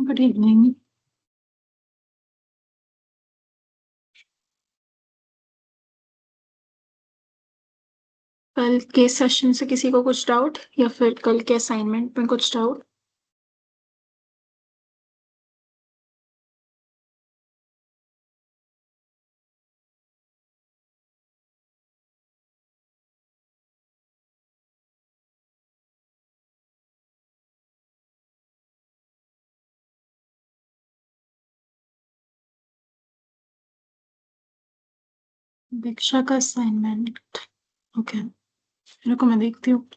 Good evening. कल के session से किसी को कुछ डाउट या फिर कल के असाइनमेंट में कुछ डाउट? दीक्षा का असाइनमेंट। ओके, रुको मैं देखती हूँ।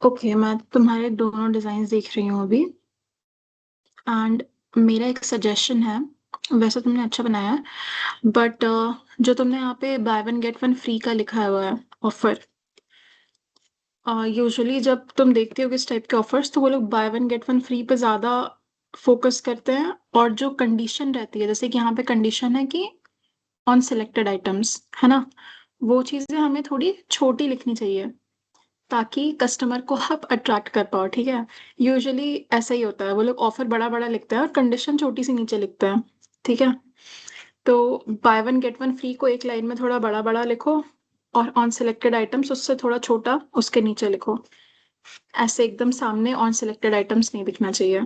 ओके, मैं तुम्हारे दोनों डिजाइन देख रही हूँ अभी। एंड मेरा एक सजेशन है। वैसे तुमने अच्छा बनाया है, बट जो तुमने यहाँ पे by one get one free का लिखा हुआ है ऑफर, यूजुअली जब तुम देखते हो किस टाइप के ऑफर्स, तो वो लोग by one get one free पे ज्यादा फोकस करते हैं। और जो कंडीशन रहती है, जैसे कि यहाँ पे कंडीशन है कि ऑन सिलेक्टेड आइटम्स, है ना, वो चीजें हमें थोड़ी छोटी लिखनी चाहिए ताकि कस्टमर को आप अट्रैक्ट कर पाओ। ठीक है, यूजुअली ऐसा ही होता है, वो लोग ऑफर बड़ा बड़ा लिखते हैं और कंडीशन छोटी सी नीचे लिखते हैं। ठीक है, तो by one get one free को एक लाइन में थोड़ा बड़ा बड़ा लिखो, और ऑन सिलेक्टेड आइटम्स उससे थोड़ा छोटा उसके नीचे लिखो। ऐसे एकदम सामने ऑन सिलेक्टेड आइटम्स नहीं दिखना चाहिए।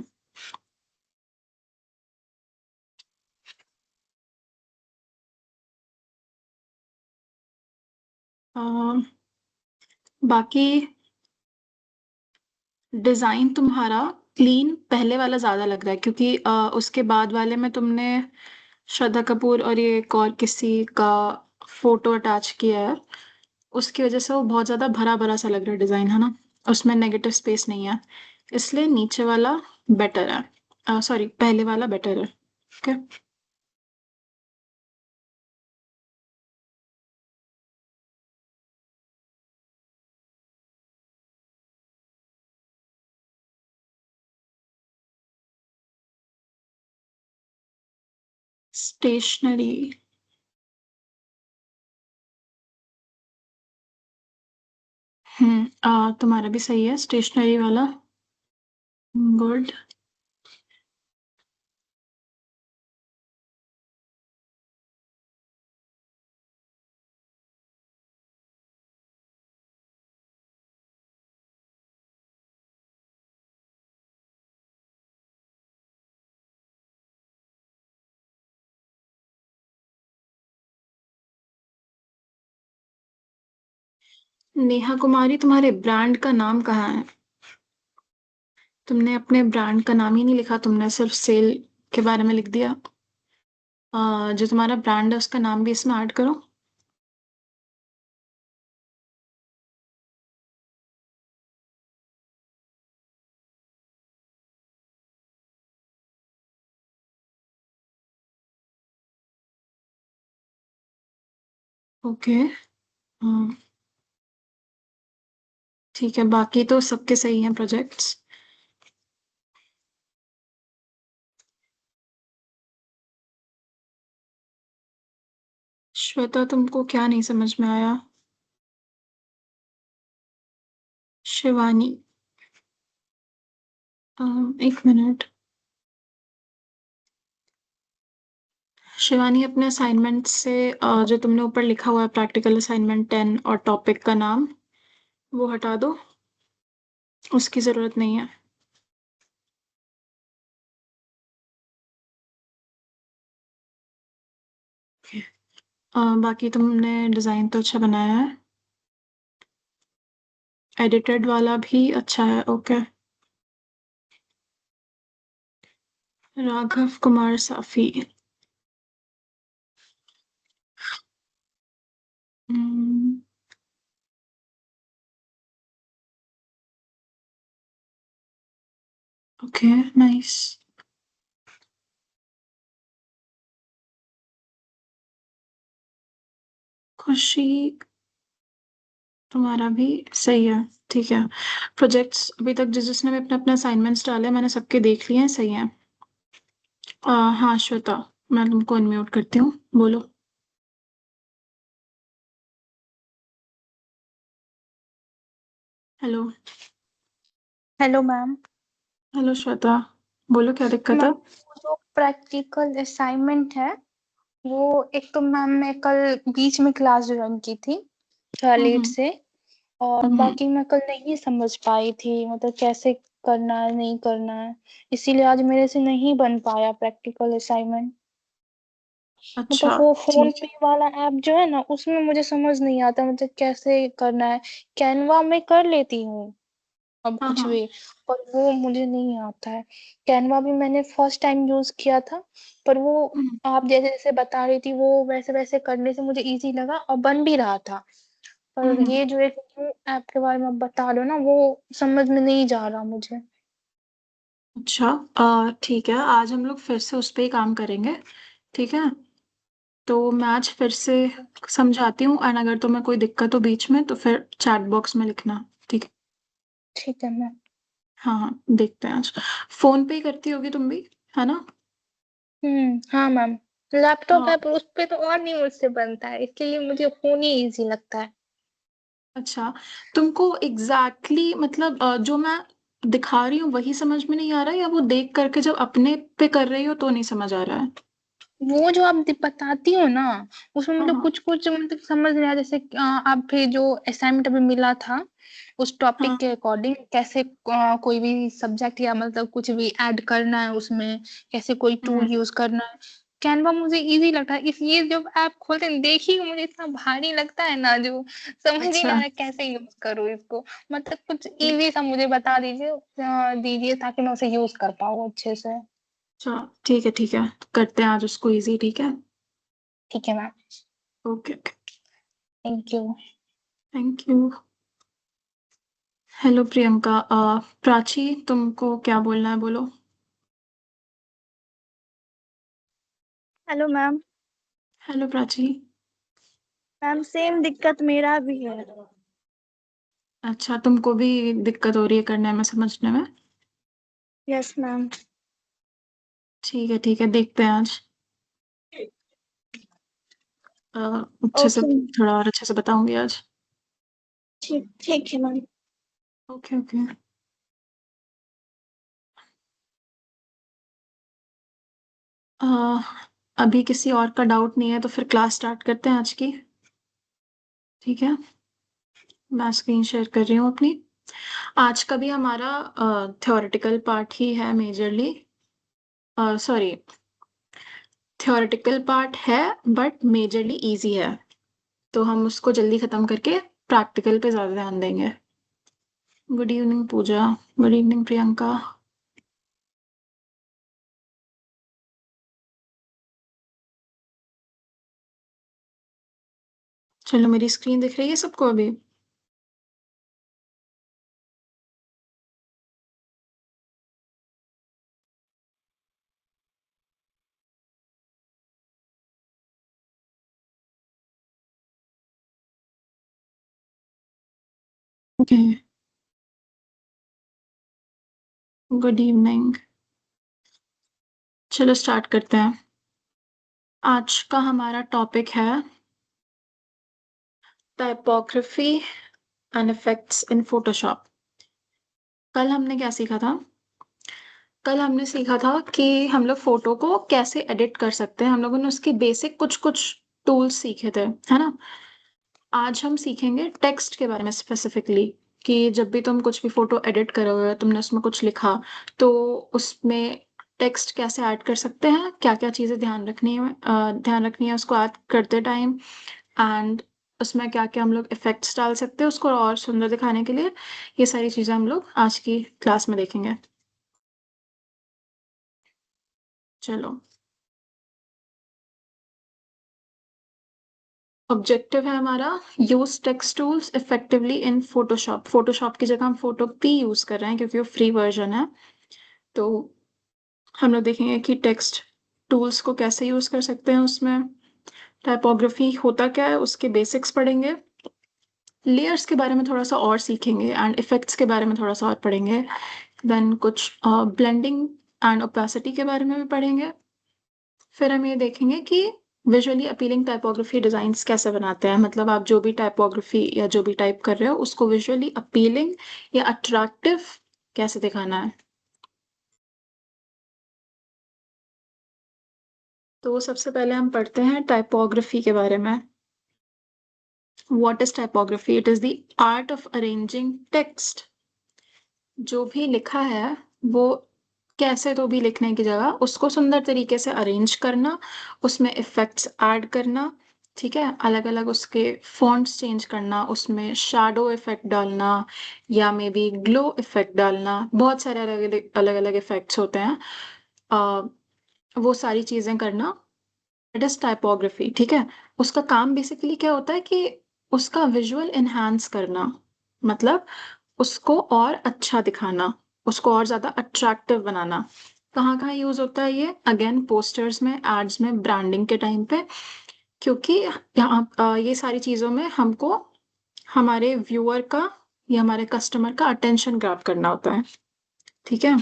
अ, बाकी डिजाइन तुम्हारा क्लीन पहले वाला ज्यादा लग रहा है, क्योंकि उसके बाद वाले में तुमने श्रद्धा कपूर और ये एक और किसी का फोटो अटैच किया है। उसकी वजह से वो बहुत ज्यादा भरा भरा सा लग रहा है डिजाइन, है ना। उसमें नेगेटिव स्पेस नहीं है, इसलिए नीचे वाला बेटर है। सॉरी, पहले वाला बेटर है। ओके। स्टेशनरी। तुम्हारा भी सही है स्टेशनरी वाला। गुड। नेहा कुमारी, तुम्हारे ब्रांड का नाम कहाँ है? तुमने अपने ब्रांड का नाम ही नहीं लिखा, तुमने सिर्फ सेल के बारे में लिख दिया। जो तुम्हारा ब्रांड है उसका नाम भी इसमें ऐड करो। ओके। ठीक है, बाकी तो सबके सही हैं प्रोजेक्ट्स। श्वेता, तुमको क्या नहीं समझ में आया? शिवानी। एक मिनट। शिवानी, अपने असाइनमेंट से जो तुमने ऊपर लिखा हुआ है प्रैक्टिकल असाइनमेंट 10 और टॉपिक का नाम, वो हटा दो। उसकी जरूरत नहीं है। बाकी तुमने डिजाइन तो अच्छा बनाया है। एडिटेड वाला भी अच्छा है। ओके। राघव कुमार साफी। Okay, nice. खुशी, तुम्हारा भी सही है। ठीक है। प्रोजेक्ट्स अभी तक जिसने भी अपने अपने असाइनमेंट्स डाले मैंने सबके देख लिए हैं, सही है। हाँ श्वेता, मैं तुमको अनम्यूट करती हूँ, बोलो। Hello. Hello ma'am. Hello Shweta, बोलो क्या दिक्कत मैम, है। वो जो प्रैक्टिकल असाइनमेंट है वो एक तो मैम मैं कल बीच में क्लास ज्वाइन की थी थोड़ा लेट हम्म। से, और हम्म। बाकी मैं कल नहीं समझ पाई थी मतलब कैसे करना है नहीं करना है, इसीलिए आज मेरे से नहीं बन पाया प्रैक्टिकल असाइनमेंट। मतलब अच्छा, वो फोन ठीक पे है। वाला ऐप जो है ना उसमें मुझे समझ नहीं आता मतलब कैसे करना है। कैनवा में कर लेती हूँ अब हाँ कुछ हाँ। भी, पर वो मुझे नहीं आता है। कैनवा भी मैंने फर्स्ट टाइम यूज किया था, पर वो हम्म। आप जैसे जैसे बता रही थी वो वैसे वैसे करने से मुझे इजी लगा और बन भी रहा था। पर हम्म। ये जो एक न्यू ऐप के बारे में आप बता रहे हो ना वो समझ में नहीं जा रहा मुझे। अच्छा, ठीक है, आज हम लोग फिर से उस पे ही काम करेंगे। ठीक है, तो मैं आज फिर से समझाती हूँ, एंड अगर तुम्हें कोई दिक्कत हो बीच में तो फिर चैट बॉक्स में लिखना। ठीक है। ठीक है मैम। हाँ हाँ, देखते हैं आज। फोन पे ही करती होगी तुम भी, है ना। हाँ मैम। लैपटॉप है हाँ। पर उस पे तो और नहीं मुझसे बनता है, इसलिए मुझे फोन ही इजी लगता है। अच्छा, तुमको एग्जैक्टली मतलब जो मैं दिखा रही हूँ वही समझ में नहीं आ रहा है, या वो देख करके जब अपने पे कर रही हो तो नहीं समझ आ रहा है। वो जो आप बताती हो ना उसमें हाँ मतलब हाँ। कुछ कुछ मतलब समझ नहीं आया, जैसे आप फिर जो असाइनमेंट अभी मिला था उस टॉपिक हाँ। के अकॉर्डिंग कैसे कोई भी सब्जेक्ट या मतलब कुछ भी ऐड करना है उसमें, कैसे कोई हम्म। टूल यूज करना है। कैनवा मुझे इजी लगता है, इसलिए जब ऐप खोलते हैं देखिए मुझे इतना भारी लगता है ना जो समझ ही अच्छा। ना आ रहा कैसे यूज करूँ इसको। मतलब कुछ इजी सा मुझे बता दीजिए, दीजिए ताकि मैं उसे यूज कर पाऊँ अच्छे से। अच्छा, ठीक है ठीक है, करते हैं आज उसको इजी। ठीक है। ठीक है ma'am. Okay okay. Thank you. Thank you. Hello Priyanka, Prachi तुमको क्या बोलना है, बोलो। Hello ma'am. Hello Prachi. Ma'am same दिक्कत मेरा भी है। अच्छा, तुमको भी दिक्कत हो रही है करने में, समझने में। Yes ma'am. ठीक है, देखते हैं आज। अ, अच्छे से, ओके। थोड़ा और अच्छे से बताऊंगी आज। ठीक ठीक है मैम। Okay okay. अभी किसी और का डाउट नहीं है तो फिर क्लास स्टार्ट करते हैं आज की। ठीक है, मैं स्क्रीन शेयर कर रही हूँ अपनी। आज का भी हमारा थ्योरेटिकल पार्ट ही है मेजरली। सॉरी, थ्योरेटिकल पार्ट है बट मेजरली इजी है, तो हम उसको जल्दी खत्म करके प्रैक्टिकल पे ज्यादा ध्यान देंगे। Good evening Pooja. Good evening Priyanka. चलो, मेरी स्क्रीन दिख रही है सबको अभी। Okay, good evening. चलो स्टार्ट करते हैं। आज का हमारा टॉपिक है typography and effects in Photoshop. कल हमने क्या सीखा था। कल हमने सीखा था कि हम लोग फोटो को कैसे एडिट कर सकते हैं, हम लोगों ने उसके बेसिक कुछ कुछ टूल्स सीखे थे, है ना। आज हम सीखेंगे टेक्स्ट के बारे में स्पेसिफिकली, कि जब भी तुम कुछ भी फोटो एडिट करोगे, तुमने उसमें कुछ लिखा, तो उसमें टेक्स्ट कैसे ऐड कर सकते हैं, क्या क्या चीज़ें ध्यान रखनी है उसको ऐड करते टाइम, एंड उसमें क्या क्या हम लोग इफेक्ट्स डाल सकते हैं उसको और सुंदर दिखाने के लिए। ये सारी चीज़ें हम लोग आज की क्लास में देखेंगे। चलो। ऑब्जेक्टिव है हमारा use text tools effectively in Photoshop. Photoshop की जगह हम फोटो पी यूज कर रहे हैं क्योंकि वो फ्री वर्जन है। तो हम लोग देखेंगे कि टेक्स्ट टूल्स को कैसे यूज कर सकते हैं उसमें। टाइपोग्राफी होता क्या है उसके बेसिक्स पढ़ेंगे। लेयर्स के बारे में थोड़ा सा और सीखेंगे एंड इफेक्ट्स के बारे में थोड़ा सा और पढ़ेंगे। देन कुछ ब्लेंडिंग एंड ओपेसिटी के बारे में भी पढ़ेंगे। फिर हम ये देखेंगे कि विजुअली अपीलिंग टाइपोग्राफी डिजाइन्स कैसे बनाते हैं, मतलब आप जो भी टाइपोग्राफी या जो भी टाइप कर रहे हो उसको विजुअली अपीलिंग या अट्रैक्टिव कैसे दिखाना है। तो सबसे पहले हम पढ़ते हैं टाइपोग्राफी के बारे में। What is typography? It is the art of arranging text. जो भी लिखा है वो कैसे तो भी लिखने की जगह उसको सुंदर तरीके से अरेंज करना, उसमें इफेक्ट्स ऐड करना, ठीक है, अलग अलग उसके फॉन्ट्स चेंज करना, उसमें शैडो इफेक्ट डालना या मे बी ग्लो इफेक्ट डालना, बहुत सारे अलग अलग इफेक्ट्स होते हैं। आ, वो सारी चीजें करना, इट इज टाइपोग्राफी, ठीक है। उसका काम बेसिकली क्या होता है कि उसका विजुअल एनहांस करना, मतलब उसको और अच्छा दिखाना, उसको और ज्यादा अट्रैक्टिव बनाना। कहाँ कहाँ यूज होता है ये? अगेन पोस्टर्स में, एड्स में, ब्रांडिंग के टाइम पे, क्योंकि यहाँ ये सारी चीजों में हमको हमारे व्यूअर का या हमारे कस्टमर का अटेंशन ग्रैब करना होता है, ठीक है।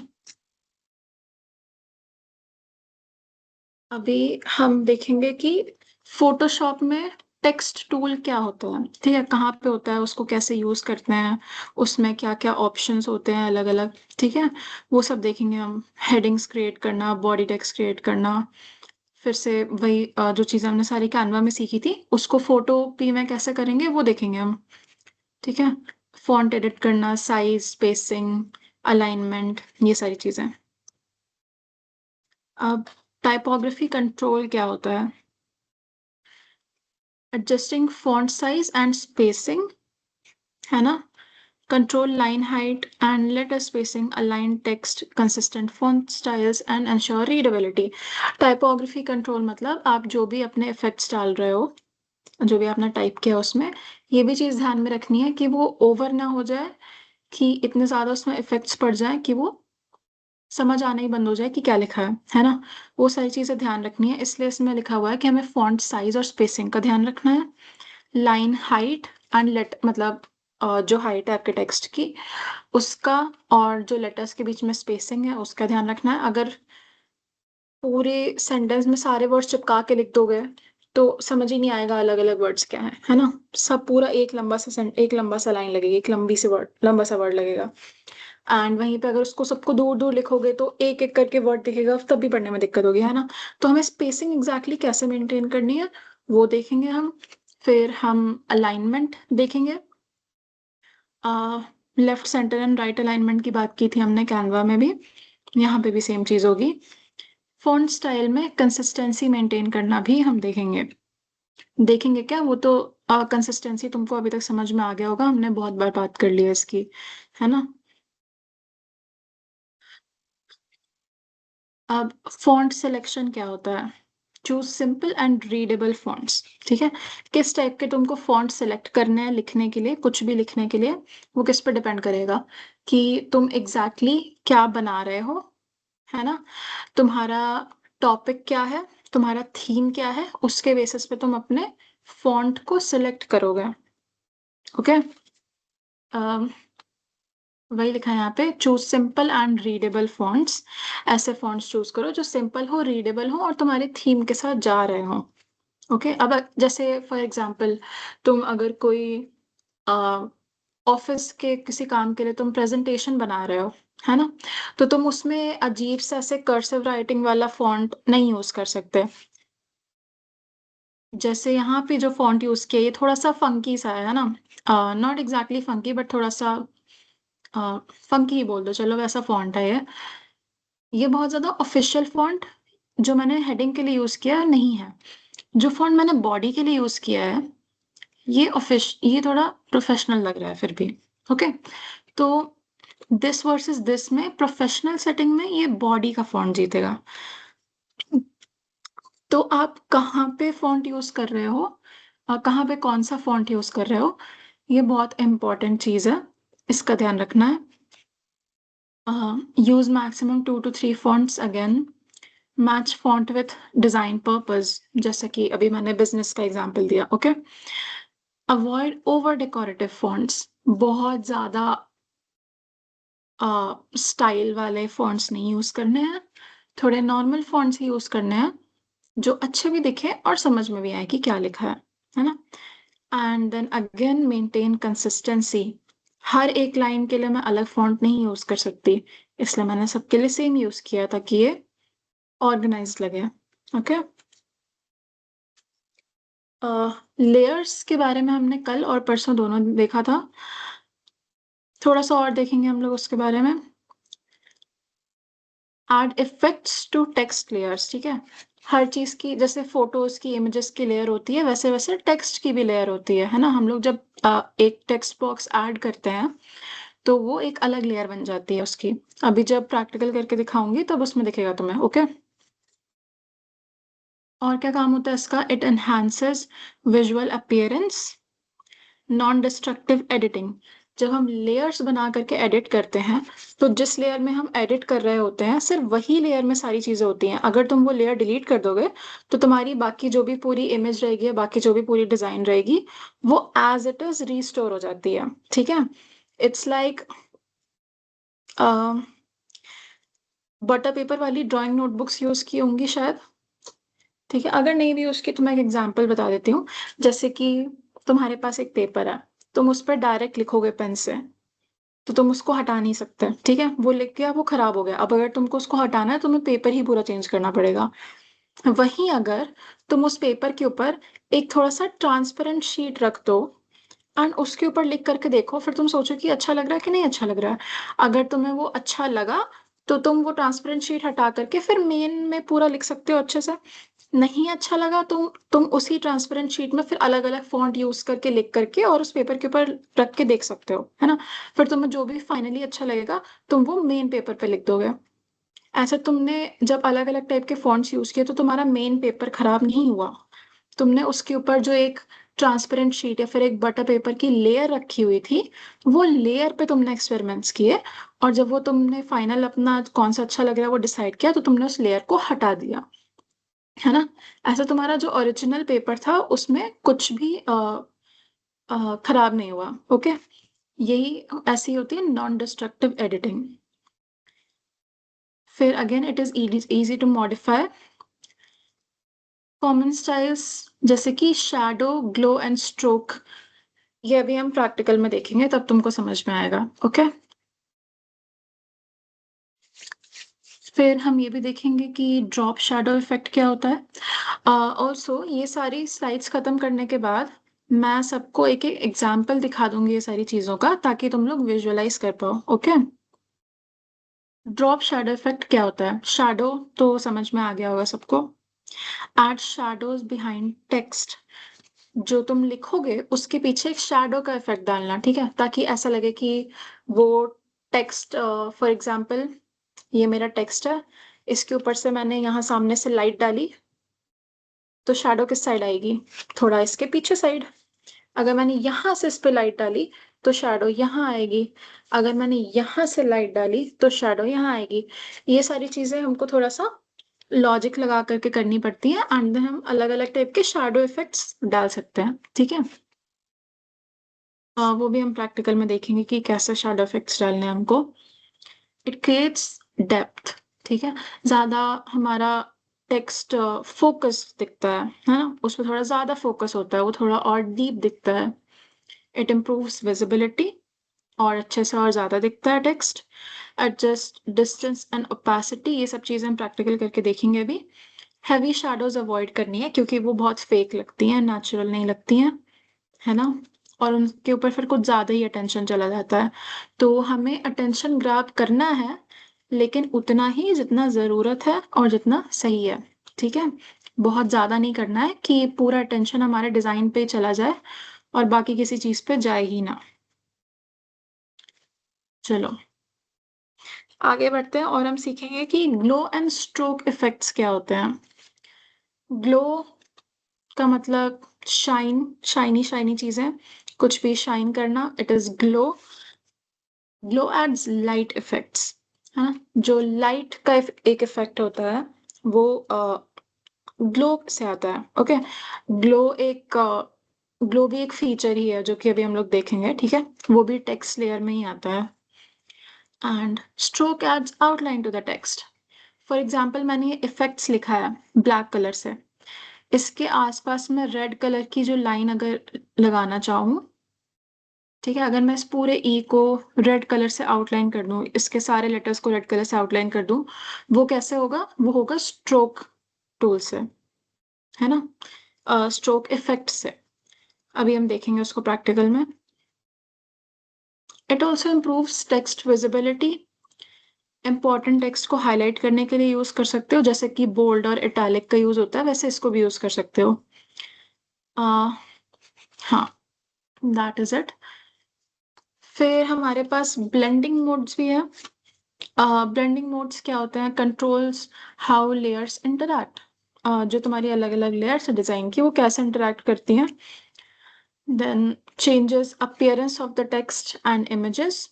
अभी हम देखेंगे कि फोटोशॉप में टेक्स्ट टूल क्या होता है, ठीक है, कहाँ पे होता है, उसको कैसे यूज करते हैं, उसमें क्या क्या ऑप्शंस होते हैं अलग अलग, ठीक है। वो सब देखेंगे हम। हेडिंग्स क्रिएट करना, बॉडी टेक्स्ट क्रिएट करना, फिर से वही जो चीज़ हमने सारी कैनवा में सीखी थी उसको फोटो पी में कैसे करेंगे वो देखेंगे हम, ठीक है। फॉन्ट एडिट करना, साइज, स्पेसिंग, अलाइनमेंट, ये सारी चीज़ें। अब टाइपोग्राफी कंट्रोल क्या होता है? Adjusting font size and spacing, है ना। Control line height and later spacing, align text, consistent font styles and ensure readability. Typography control मतलब आप जो भी अपने इफेक्ट्स डाल रहे हो, जो भी आपने टाइप किया उसमें, ये भी चीज़ ध्यान में रखनी है कि वो ओवर ना हो जाए, कि इतने ज़्यादा उसमें इफेक्ट्स पड़ जाए कि वो समझ आना ही बंद हो जाए कि क्या लिखा है ना। वो सारी चीज़ें ध्यान रखनी है, इसलिए इसमें लिखा हुआ है कि हमें फॉन्ट साइज और स्पेसिंग का ध्यान रखना है। लाइन हाइट एंड लेट मतलब जो हाइट है आपके टेक्स्ट की उसका, और जो लेटर्स के बीच में स्पेसिंग है उसका ध्यान रखना है। अगर पूरे सेंटेंस में सारे वर्ड्स चिपका के लिख दोगे तो समझ ही नहीं आएगा अलग अलग वर्ड्स क्या है ना। सब पूरा एक लंबा सा लाइन लगेगी, एक लंबा सा वर्ड लगेगा। एंड वहीं पे अगर उसको सबको दूर दूर लिखोगे तो एक एक करके वर्ड दिखेगा, तब भी पढ़ने में दिक्कत होगी, है ना। तो हमें स्पेसिंग एग्जैक्टली कैसे मेंटेन करनी है वो देखेंगे हम। फिर हम अलाइनमेंट देखेंगे। Left centre and right alignment की बात की थी हमने कैनवा में भी, यहाँ पे भी सेम चीज होगी। फॉन्ट स्टाइल में कंसिस्टेंसी मेंटेन करना भी हम देखेंगे। देखेंगे क्या, वो तो कंसिस्टेंसी तुमको अभी तक समझ में आ गया होगा, हमने बहुत बार बात कर ली है इसकी, है ना। अब फॉन्ट सिलेक्शन क्या होता है? Choose simple and readable fonts, ठीक है। किस टाइप के तुमको फॉन्ट सेलेक्ट करने हैं लिखने के लिए, कुछ भी लिखने के लिए, वो किस पर डिपेंड करेगा कि तुम एग्जैक्टली क्या बना रहे हो, है ना। तुम्हारा टॉपिक क्या है, तुम्हारा थीम क्या है, उसके बेसिस पे तुम अपने फॉन्ट को सिलेक्ट करोगे, ओके। वही लिखा है यहाँ पे, choose simple and readable fonts. ऐसे फॉन्ट्स चूज करो जो सिंपल हो, रीडेबल हो और तुम्हारे थीम के साथ जा रहे हो, ओके। अब जैसे फॉर एग्जांपल तुम अगर कोई ऑफिस के किसी काम के लिए तुम प्रेजेंटेशन बना रहे हो, है ना, तो तुम उसमें अजीब से ऐसे कर्सिव राइटिंग वाला फॉन्ट नहीं यूज कर सकते। जैसे यहाँ पे जो फॉन्ट यूज किया ये थोड़ा सा फंकी सा है ना, नॉट एग्जैक्टली फंकी बट थोड़ा सा फंकी ही बोल दो चलो, वैसा फॉन्ट है ये बहुत ज्यादा ऑफिशियल फॉन्ट जो मैंने हेडिंग के लिए यूज किया नहीं है। जो फॉन्ट मैंने बॉडी के लिए यूज किया है ये थोड़ा प्रोफेशनल लग रहा है फिर भी, ओके। तो दिस वर्सेस दिस में प्रोफेशनल सेटिंग में ये बॉडी का फॉन्ट जीतेगा। तो आप कहाँ पे फॉन्ट यूज कर रहे हो, कहाँ पे कौन सा फॉन्ट यूज कर रहे हो, ये बहुत इंपॉर्टेंट चीज है, इसका ध्यान रखना है। Use maximum 2 to 3 fonts again, match font with design purpose, जैसे कि अभी मैंने बिजनेस का एग्जांपल दिया। Okay, avoid over decorative fonts, बहुत ज्यादा स्टाइल वाले फॉन्ट्स नहीं यूज करने हैं, थोड़े नॉर्मल फॉन्ट्स ही यूज करने हैं जो अच्छे भी दिखे और समझ में भी आए कि क्या लिखा है ना। And then again maintain consistency, हर एक लाइन के लिए मैं अलग फॉन्ट नहीं यूज कर सकती, इसलिए मैंने सबके लिए सेम यूज किया ताकि ये ऑर्गेनाइज्ड लगे। ओके, लेयर्स के बारे में हमने कल और परसों दोनों देखा था, थोड़ा सा और देखेंगे हम लोग उसके बारे में। Add effects to text layers, ठीक है, हर चीज की, जैसे फोटोज की इमेजेस की लेयर होती है वैसे वैसे टेक्स्ट की भी लेयर होती है ना। हम लोग जब एक टेक्स्ट बॉक्स ऐड करते हैं तो वो एक अलग लेयर बन जाती है उसकी, अभी जब प्रैक्टिकल करके दिखाऊंगी तब उसमें दिखेगा तुम्हें। ओके, और क्या काम होता है इसका, it enhances visual appearance, non destructive editing, जब हम लेयर्स बना करके एडिट करते हैं तो जिस लेयर में हम एडिट कर रहे होते हैं सिर्फ वही लेयर में सारी चीजें होती हैं, अगर तुम वो लेयर डिलीट कर दोगे तो तुम्हारी बाकी जो भी पूरी इमेज रहेगी या बाकी जो भी पूरी डिजाइन रहेगी वो एज इट इज रीस्टोर हो जाती है। ठीक है, इट्स लाइक बटर पेपर वाली ड्राइंग नोटबुक्स यूज की होंगी शायद। ठीक है, अगर नहीं भी उसकी तो मैं एक एग्जांपल बता देती हूँ। जैसे कि तुम्हारे पास एक पेपर है, तुम उस पर डायरेक्ट लिखोगे पेन से तो तुम उसको हटा नहीं सकते, ठीक है, वो लिख गया वो खराब हो गया, अब अगर तुमको उसको हटाना है तो तुम्हें पेपर ही पूरा चेंज करना पड़ेगा। वहीं अगर तुम उस पेपर के ऊपर एक थोड़ा सा ट्रांसपेरेंट शीट रख दो एंड उसके ऊपर लिख करके देखो, फिर तुम सोचो कि अच्छा लग रहा है कि नहीं अच्छा लग रहा है। अगर तुम्हें वो अच्छा लगा तो तुम वो ट्रांसपेरेंट शीट हटा करके फिर मेन में पूरा लिख सकते हो अच्छे से। नहीं अच्छा लगा तो तुम उसी ट्रांसपेरेंट शीट में फिर अलग अलग फॉन्ट यूज करके लिख करके और उस पेपर के ऊपर रख के देख सकते हो, है ना। फिर तुम्हें जो भी फाइनली अच्छा लगेगा तुम वो मेन पेपर पे लिख दोगे। ऐसे तुमने जब अलग अलग टाइप के फॉन्ट्स यूज किए तो तुम्हारा मेन पेपर खराब नहीं हुआ, तुमने उसके ऊपर जो एक ट्रांसपेरेंट शीट या फिर एक बटर पेपर की लेयर रखी हुई थी वो लेयर पे तुमने एक्सपेरिमेंट्स किए, और जब वो तुमने फाइनल अपना कौन सा अच्छा लग रहा है वो डिसाइड किया तो तुमने उस लेयर को हटा दिया, है ना। ऐसा तुम्हारा जो ओरिजिनल पेपर था उसमें कुछ भी खराब नहीं हुआ। ओके, यही ऐसी होती है नॉन डिस्ट्रक्टिव एडिटिंग। फिर again it is easy to modify common styles, जैसे कि शैडो, ग्लो एंड स्ट्रोक, ये अभी हम प्रैक्टिकल में देखेंगे तब तुमको समझ में आएगा। ओके, फिर हम ये भी देखेंगे कि ड्रॉप शैडो इफेक्ट क्या होता है। ऑल्सो ये सारी स्लाइड्स खत्म करने के बाद मैं सबको एक एक एग्जाम्पल दिखा दूंगी ये सारी चीजों का ताकि तुम लोग विजुअलाइज कर पाओ। ओके, ड्रॉप शैडो इफेक्ट क्या होता है, शैडो तो समझ में आ गया होगा सबको। एड शैडोज बिहाइंड टेक्स्ट, जो तुम लिखोगे उसके पीछे एक शैडो का इफेक्ट डालना, ठीक है, ताकि ऐसा लगे कि वो टेक्स्ट, फॉर एग्जाम्पल ये मेरा टेक्स्ट है, इसके ऊपर से मैंने यहाँ सामने से लाइट डाली तो शैडो किस साइड आएगी, थोड़ा इसके पीछे साइड। अगर मैंने यहाँ से इस पे लाइट डाली तो शैडो यहाँ आएगी, अगर मैंने यहाँ से लाइट डाली तो शैडो यहाँ आएगी। ये सारी चीजें हमको थोड़ा सा लॉजिक लगा करके करनी पड़ती है एंड देन हम अलग अलग टाइप के शैडो इफेक्ट्स डाल सकते हैं। ठीक है, वो भी हम प्रैक्टिकल में देखेंगे कि कैसे शैडो इफेक्ट्स डालने हैं हमको। इट क्रिएट्स डेप्थ, ठीक है, ज्यादा हमारा टेक्स्ट फोकस दिखता है ना, उसमें थोड़ा ज्यादा फोकस होता है, वो थोड़ा और डीप दिखता है। इट इम्प्रूव्स विजिबिलिटी, और अच्छे से और ज्यादा दिखता है text. Adjust distance and opacity, ये सब चीजें हम प्रैक्टिकल करके देखेंगे अभी। हैवी शैडोज अवॉइड करनी है क्योंकि वो बहुत फेक लगती हैं, नेचुरल नहीं लगती हैं, है ना, और उनके ऊपर फिर कुछ ज्यादा ही अटेंशन चला जाता है। तो हमें अटेंशन ग्रैब करना है लेकिन उतना ही जितना जरूरत है और जितना सही है। ठीक है, बहुत ज्यादा नहीं करना है कि पूरा अटेंशन हमारे डिजाइन पे चला जाए और बाकी किसी चीज पे जाए ही ना। चलो आगे बढ़ते हैं और हम सीखेंगे कि ग्लो एंड स्ट्रोक इफेक्ट्स क्या होते हैं। ग्लो का मतलब शाइनी चीजें, कुछ भी शाइन करना, it is glow. Glow adds light effects, है ना। जो लाइट का एक इफेक्ट होता है वो ग्लो से आता है। ओके, ग्लो एक ग्लो भी एक फीचर ही है जो कि अभी हम लोग देखेंगे, ठीक है। वो भी टेक्स्ट लेयर में ही आता है। And stroke adds outline to the text. For example मैंने ये इफेक्ट्स लिखा है ब्लैक कलर से, इसके आसपास मैं रेड कलर की जो लाइन अगर लगाना चाहूँ, ठीक है, अगर मैं इस पूरे ई को रेड कलर से आउटलाइन कर दूं, इसके सारे लेटर्स को रेड कलर से आउटलाइन कर दूं, वो कैसे होगा? वो होगा स्ट्रोक टूल से, है ना, स्ट्रोक इफेक्ट से। अभी हम देखेंगे उसको प्रैक्टिकल में। It also improves text visibility. Important text को हाईलाइट करने के लिए यूज कर सकते हो, जैसे कि बोल्ड और इटैलिक का यूज होता है, वैसे इसको भी यूज कर सकते हो। हाँ, दैट इज इट। फिर हमारे पास ब्लेंडिंग मोड्स भी है। ब्लेंडिंग मोड्स क्या होते हैं? Controls how layers interact. जो तुम्हारी अलग अलग लेयर्स है डिजाइन की, वो कैसे इंटरैक्ट करती हैं। Then changes appearance of the text and images.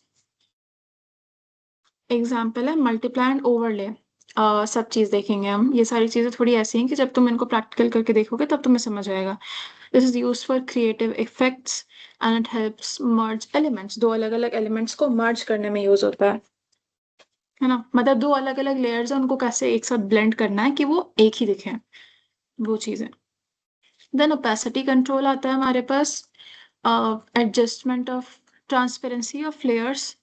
Example है मल्टीप्लाई एंड ओवरले। सब चीज देखेंगे हम। ये सारी चीजें थोड़ी ऐसी हैं कि जब तुम इनको प्रैक्टिकल करके देखोगे तब तुम्हें समझ आएगा। This is use for creative effects and it helps merge elements. दो अलग अलग एलिमेंट्स को मर्ज करने में यूज होता है ना। मतलब दो अलग अलग लेयर्स हैं, उनको कैसे एक साथ ब्लेंड करना है कि वो एक ही दिखे, वो चीज है। देन ओपेसिटी कंट्रोल आता है हमारे पास। Adjustment of transparency of layers.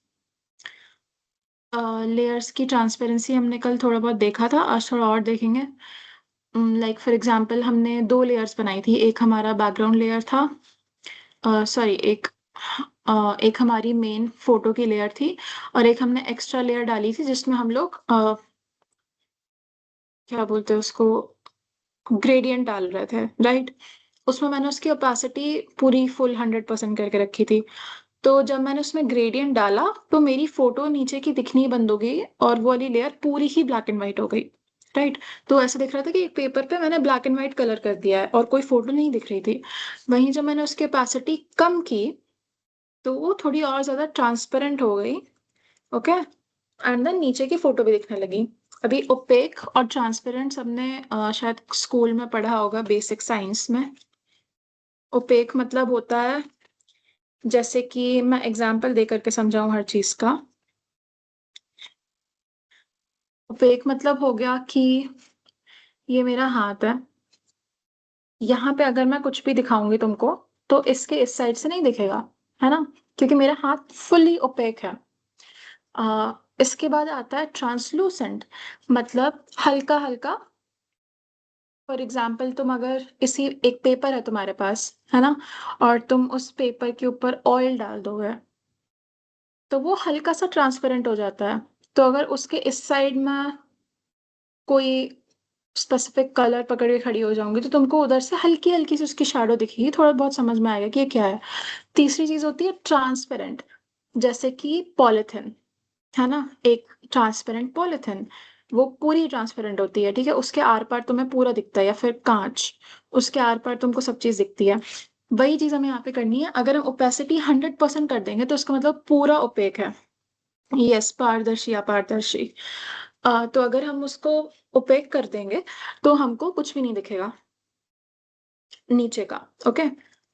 Layers की ट्रांसपेरेंसी हमने कल थोड़ा बहुत देखा था, आज थोड़ा और देखेंगे। लाइक फॉर एग्जांपल हमने दो लेयर्स बनाई थी, एक हमारा बैकग्राउंड लेयर था, सॉरी एक हमारी मेन फोटो की लेयर थी, और एक हमने एक्स्ट्रा लेयर डाली थी जिसमें हम लोग क्या बोलते हैं उसको, ग्रेडियंट डाल रहे थे, राइट। उसमें मैंने उसकी ओपेसिटी पूरी फुल 100% करके रखी थी। तो जब मैंने उसमें ग्रेडियंट डाला तो मेरी फोटो नीचे की दिखनी बंद हो गई और वो वाली लेयर पूरी ही ब्लैक एंड व्हाइट हो गई, राइट। तो ऐसा दिख रहा था कि एक पेपर पे मैंने ब्लैक एंड व्हाइट कलर कर दिया है और कोई फोटो नहीं दिख रही थी। वहीं जब मैंने उसकी ओपेसिटी कम की तो वो थोड़ी और ज्यादा ट्रांसपेरेंट हो गई। ओके, एंड देन नीचे की फोटो भी दिखने लगी। अभी ओपेक और ट्रांसपेरेंट सबने शायद स्कूल में पढ़ा होगा, बेसिक साइंस में। ओपेक मतलब होता है, जैसे कि मैं एग्जांपल दे करके समझाऊं हर चीज का। ओपेक मतलब हो गया कि ये मेरा हाथ है, यहाँ पे अगर मैं कुछ भी दिखाऊंगी तुमको तो इसके इस साइड से नहीं दिखेगा, है ना, क्योंकि मेरा हाथ फुल्ली ओपेक है। इसके बाद आता है ट्रांसलूसेंट, मतलब हल्का हल्का। फॉर एग्जाम्पल तुम अगर इसी एक पेपर है तुम्हारे पास, है ना, और तुम उस पेपर के ऊपर ऑयल डाल दोगे तो वो हल्का सा ट्रांसपेरेंट हो जाता है। तो अगर उसके इस साइड में कोई स्पेसिफिक कलर पकड़ के खड़ी हो जाऊंगी तो तुमको उधर से हल्की हल्की सी उसकी शैडो दिखेगी, थोड़ा बहुत समझ में आएगा कि ये क्या है। तीसरी चीज होती है ट्रांसपेरेंट, जैसे कि पॉलिथिन, है ना, एक ट्रांसपेरेंट पॉलिथिन, वो पूरी ट्रांसपेरेंट होती है, ठीक है, उसके आर पार तुम्हें पूरा दिखता है। या फिर कांच, उसके आर पार तुमको सब चीज दिखती है। वही चीज हमें यहाँ पे करनी है। अगर हम ओपेसिटी 100% कर देंगे तो उसका मतलब पूरा ओपेक है। यस, पारदर्शी अपारदर्शी। तो अगर हम उसको ओपेक कर देंगे तो हमको कुछ भी नहीं दिखेगा नीचे का। ओके,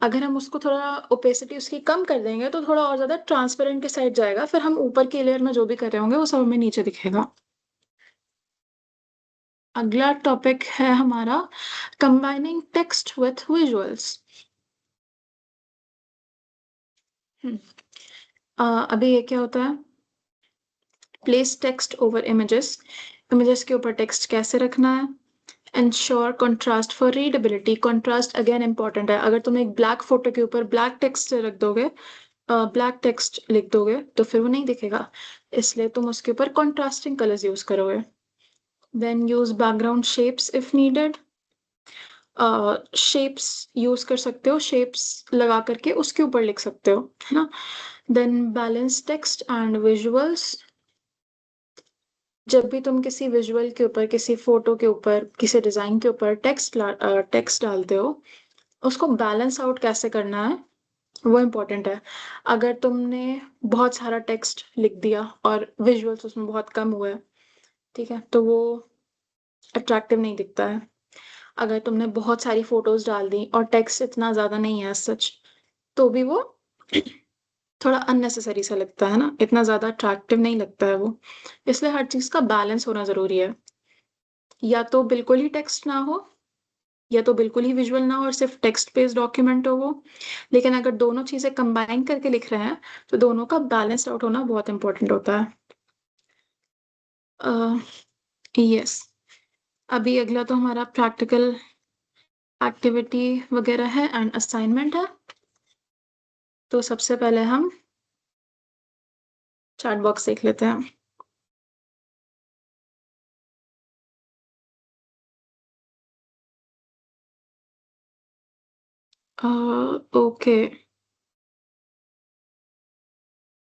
अगर हम उसको थोड़ा ओपेसिटी उसकी कम कर देंगे तो थोड़ा और ज्यादा ट्रांसपेरेंट के साइड जाएगा, फिर हम ऊपर की लेयर में जो भी कर रहे होंगे वो सब हमें नीचे दिखेगा। अगला टॉपिक है हमारा कंबाइनिंग टेक्स्ट विथ विजुअल्स। अभी ये क्या होता है? Place text over images. Images के ऊपर टेक्स्ट कैसे रखना है। Ensure contrast for readability. Contrast again important है। अगर तुम एक ब्लैक फोटो के ऊपर ब्लैक टेक्स्ट रख दोगे, ब्लैक टेक्स्ट लिख दोगे तो फिर वो नहीं दिखेगा, इसलिए तुम उसके ऊपर कॉन्ट्रास्टिंग कलर्स यूज करोगे। Then use background shapes if needed. Shapes use कर सकते हो, शेप्स लगा करके उसके ऊपर लिख सकते हो, है ना। Then balance text and visuals. जब भी तुम किसी विजुअल के ऊपर, किसी फोटो के ऊपर, किसी डिजाइन के ऊपर टेक्स्ट डालते हो उसको बैलेंस आउट कैसे करना है वो इम्पोर्टेंट है। अगर तुमने बहुत सारा टेक्स्ट लिख दिया और विजुअल्स उसमें बहुत कम हुए, ठीक है, तो वो अट्रैक्टिव नहीं दिखता है। अगर तुमने बहुत सारी फोटोज डाल दी और टेक्स्ट इतना ज्यादा नहीं है सच, तो भी वो थोड़ा अननेसेसरी सा लगता है ना, इतना ज्यादा अट्रैक्टिव नहीं लगता है वो। इसलिए हर चीज का बैलेंस होना जरूरी है। या तो बिल्कुल ही टेक्स्ट ना हो, या तो बिल्कुल ही विजुअल ना हो और सिर्फ टेक्स्ट बेस्ड डॉक्यूमेंट हो वो। लेकिन अगर दोनों चीजें कंबाइन करके लिख रहे हैं, तो दोनों का बैलेंस्ड आउट होना बहुत इंपॉर्टेंट होता है। यस। अभी अगला तो हमारा प्रैक्टिकल एक्टिविटी वगैरह है एंड असाइनमेंट है। तो सबसे पहले हम चैट बॉक्स देख लेते हैं। ओके।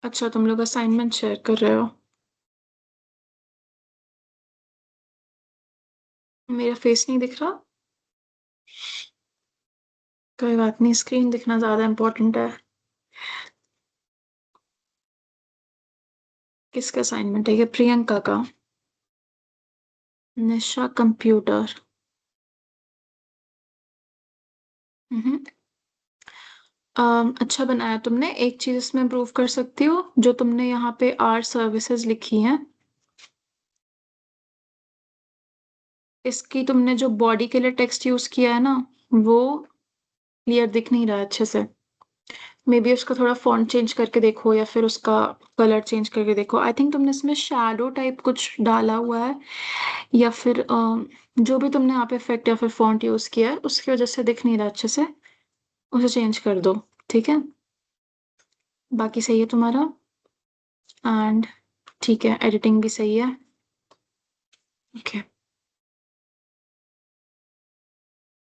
अच्छा, तुम लोग असाइनमेंट शेयर कर रहे हो। मेरा फेस नहीं दिख रहा? कोई बात नहीं, स्क्रीन दिखना ज्यादा इम्पोर्टेंट है। किसका असाइनमेंट है ये? प्रियंका का। निशा कंप्यूटर। हम्म। अच्छा बनाया तुमने। एक चीज इसमें इम्प्रूव कर सकती हो, जो तुमने यहाँ पे आर सर्विसेज लिखी हैं, इसकी तुमने जो बॉडी के लिए टेक्स्ट यूज किया है ना, वो क्लियर दिख नहीं रहा है अच्छे से। मे बी उसका थोड़ा फॉन्ट चेंज करके देखो, या फिर उसका कलर चेंज करके देखो। आई थिंक तुमने इसमें शैडो टाइप कुछ डाला हुआ है, या फिर जो भी तुमने यहाँ पे इफेक्ट या फिर फॉन्ट यूज किया है उसकी वजह से दिख नहीं रहा अच्छे से। उसे चेंज कर दो, ठीक है। बाकी सही है तुम्हारा। एंड ठीक है, एडिटिंग भी सही है। ओके।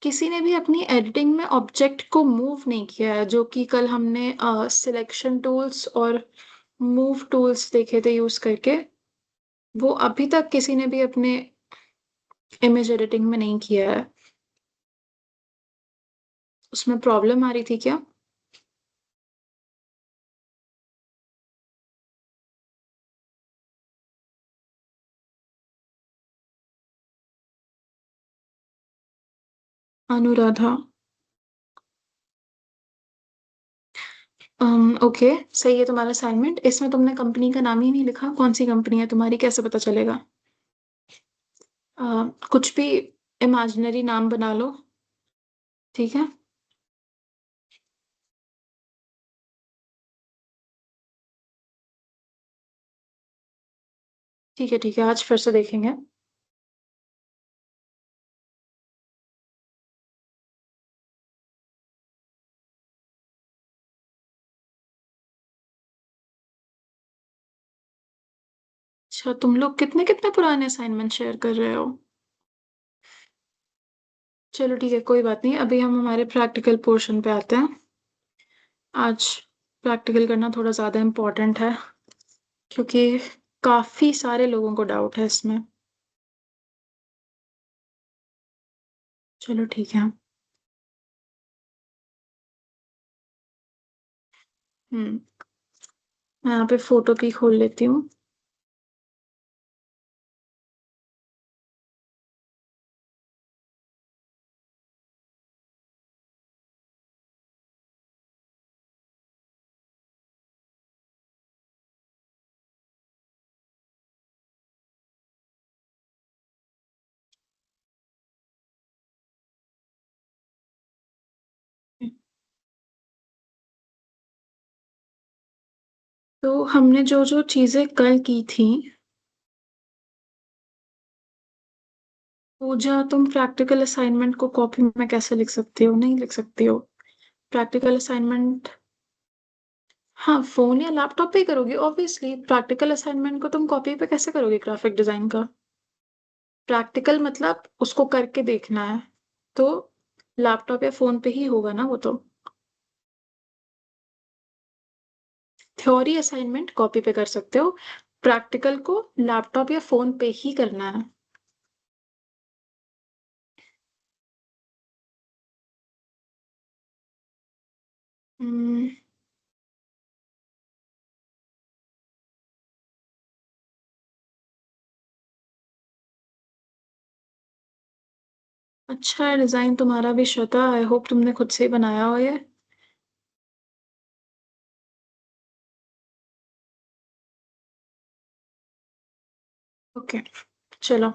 किसी ने भी अपनी एडिटिंग में ऑब्जेक्ट को मूव नहीं किया है, जो कि कल हमने सिलेक्शन टूल्स और मूव टूल्स देखे थे यूज करके। वो अभी तक किसी ने भी अपने इमेज एडिटिंग में नहीं किया है। उसमें प्रॉब्लम आ रही थी क्या? अनुराधा। ओके। सही है तुम्हारा असाइनमेंट। इसमें तुमने कंपनी का नाम ही नहीं लिखा, कौन सी कंपनी है तुम्हारी, कैसे पता चलेगा? कुछ भी इमेजिनरी नाम बना लो, ठीक है। ठीक है ठीक है, आज फिर से देखेंगे। अच्छा, तुम लोग कितने कितने पुराने असाइनमेंट शेयर कर रहे हो? चलो ठीक है, कोई बात नहीं। अभी हम हमारे प्रैक्टिकल पोर्शन पे आते हैं। आज प्रैक्टिकल करना थोड़ा ज़्यादा इम्पोर्टेंट है, क्योंकि काफ़ी सारे लोगों को डाउट है इसमें। चलो ठीक है। हम्म। मैं यहाँ पे फोटो भी खोल लेती हूँ। तो हमने जो जो चीज़ें कल की थी, पूजा, तुम प्रैक्टिकल असाइनमेंट को कॉपी में कैसे लिख सकती हो? नहीं लिख सकती हो। प्रैक्टिकल असाइनमेंट, हाँ, फोन या लैपटॉप पे ही करोगी ऑब्वियसली। प्रैक्टिकल असाइनमेंट को तुम कॉपी पे कैसे करोगी ग्राफिक डिजाइन का? प्रैक्टिकल मतलब उसको करके देखना है, तो लैपटॉप या फोन पे ही होगा ना वो तो। थ्योरी असाइनमेंट कॉपी पे कर सकते हो, प्रैक्टिकल को लैपटॉप या फोन पे ही करना है। हम्म, अच्छा है डिजाइन तुम्हारा भी श्वेता, आई होप तुमने खुद से ही बनाया हो ये। ओके, चलो।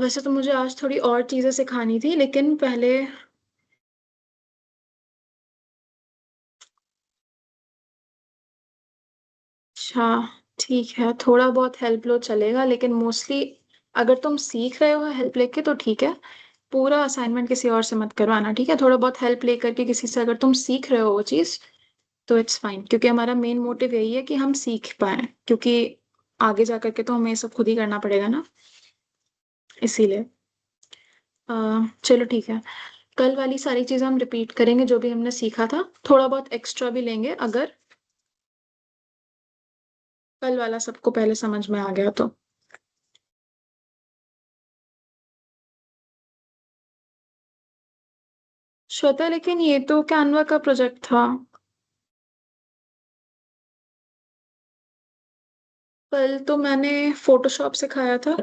वैसे तो मुझे आज थोड़ी और चीजें सिखानी थी, लेकिन पहले अच्छा ठीक है, थोड़ा बहुत हेल्प लो चलेगा, लेकिन मोस्टली अगर तुम सीख रहे हो हेल्प लेके तो ठीक है। पूरा असाइनमेंट किसी और से मत करवाना, ठीक है? थोड़ा बहुत हेल्प लेकर के किसी से अगर तुम सीख रहे हो वो चीज, तो इट्स फाइन, क्योंकि हमारा मेन मोटिव यही है कि हम सीख पाए, क्योंकि आगे जा करके तो हमें ये सब खुद ही करना पड़ेगा ना, इसीलिए। चलो ठीक है, कल वाली सारी चीजें हम रिपीट करेंगे, जो भी हमने सीखा था, थोड़ा बहुत एक्स्ट्रा भी लेंगे अगर कल वाला सबको पहले समझ में आ गया तो। श्वेता, लेकिन ये तो कैनवा का प्रोजेक्ट था। कल तो मैंने फोटोशॉप सिखाया था।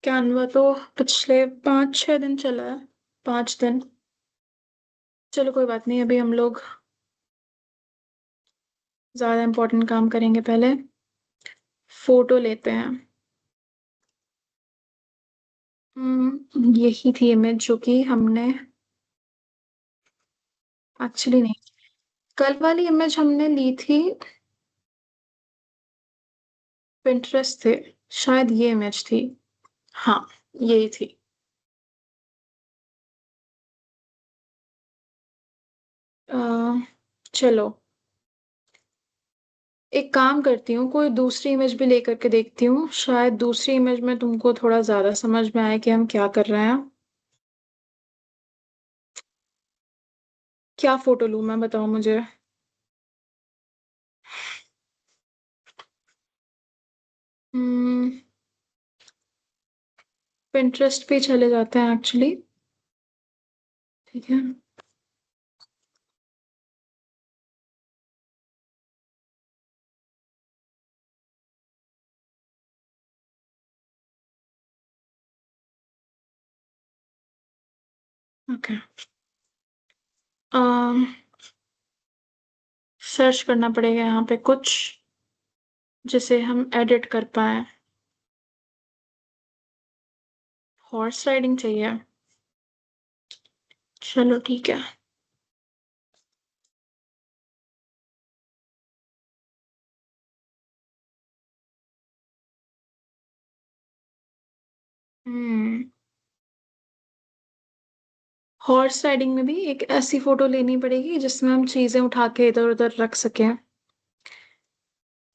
कैनवा तो पिछले 5-6 दिन चला है, 5 दिन। चलो कोई बात नहीं, अभी हम लोग ज्यादा इम्पोर्टेंट काम करेंगे पहले। फोटो लेते हैं। यही थी इमेज जो कि हमने, एक्चुअली नहीं, कल वाली इमेज हमने ली थी, पिंटरेस्ट थे, शायद ये इमेज थी। हाँ, यही थी। अ, चलो, एक काम करती हूँ, कोई दूसरी इमेज भी लेकर के देखती हूँ, शायद दूसरी इमेज में तुमको थोड़ा ज्यादा समझ में आए कि हम क्या कर रहे हैं। क्या फोटो लूँ मैं, बताओ मुझे। हम्म, पिंटरेस्ट पे चले जाते हैं एक्चुअली। ठीक है। ओके, सर्च करना पड़ेगा यहाँ पे कुछ जिसे हम एडिट कर पाए। हॉर्स राइडिंग चाहिए, चलो ठीक है। हम्म, हॉर्स राइडिंग में भी एक ऐसी फोटो लेनी पड़ेगी जिसमें हम चीजें उठा के इधर उधर रख सकें।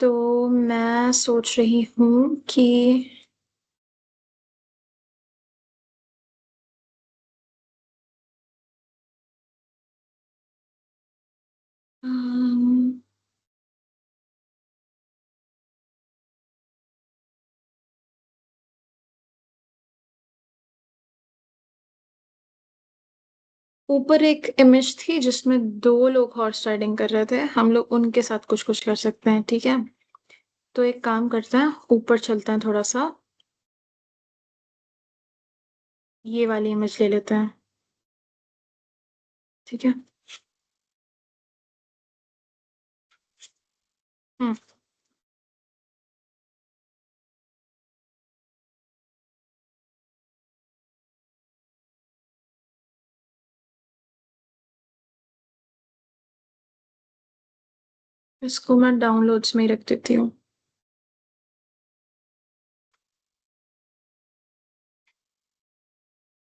तो मैं सोच रही हूँ कि अम, ऊपर एक इमेज थी जिसमें 2 लोग हॉर्स राइडिंग कर रहे थे, हम लोग उनके साथ कुछ कुछ कर सकते हैं, ठीक है? तो एक काम करते हैं, ऊपर चलते हैं थोड़ा सा, ये वाली इमेज ले लेते हैं, ठीक है? हम्म, इसको मैं डाउनलोड्स में ही रख देती हूँ।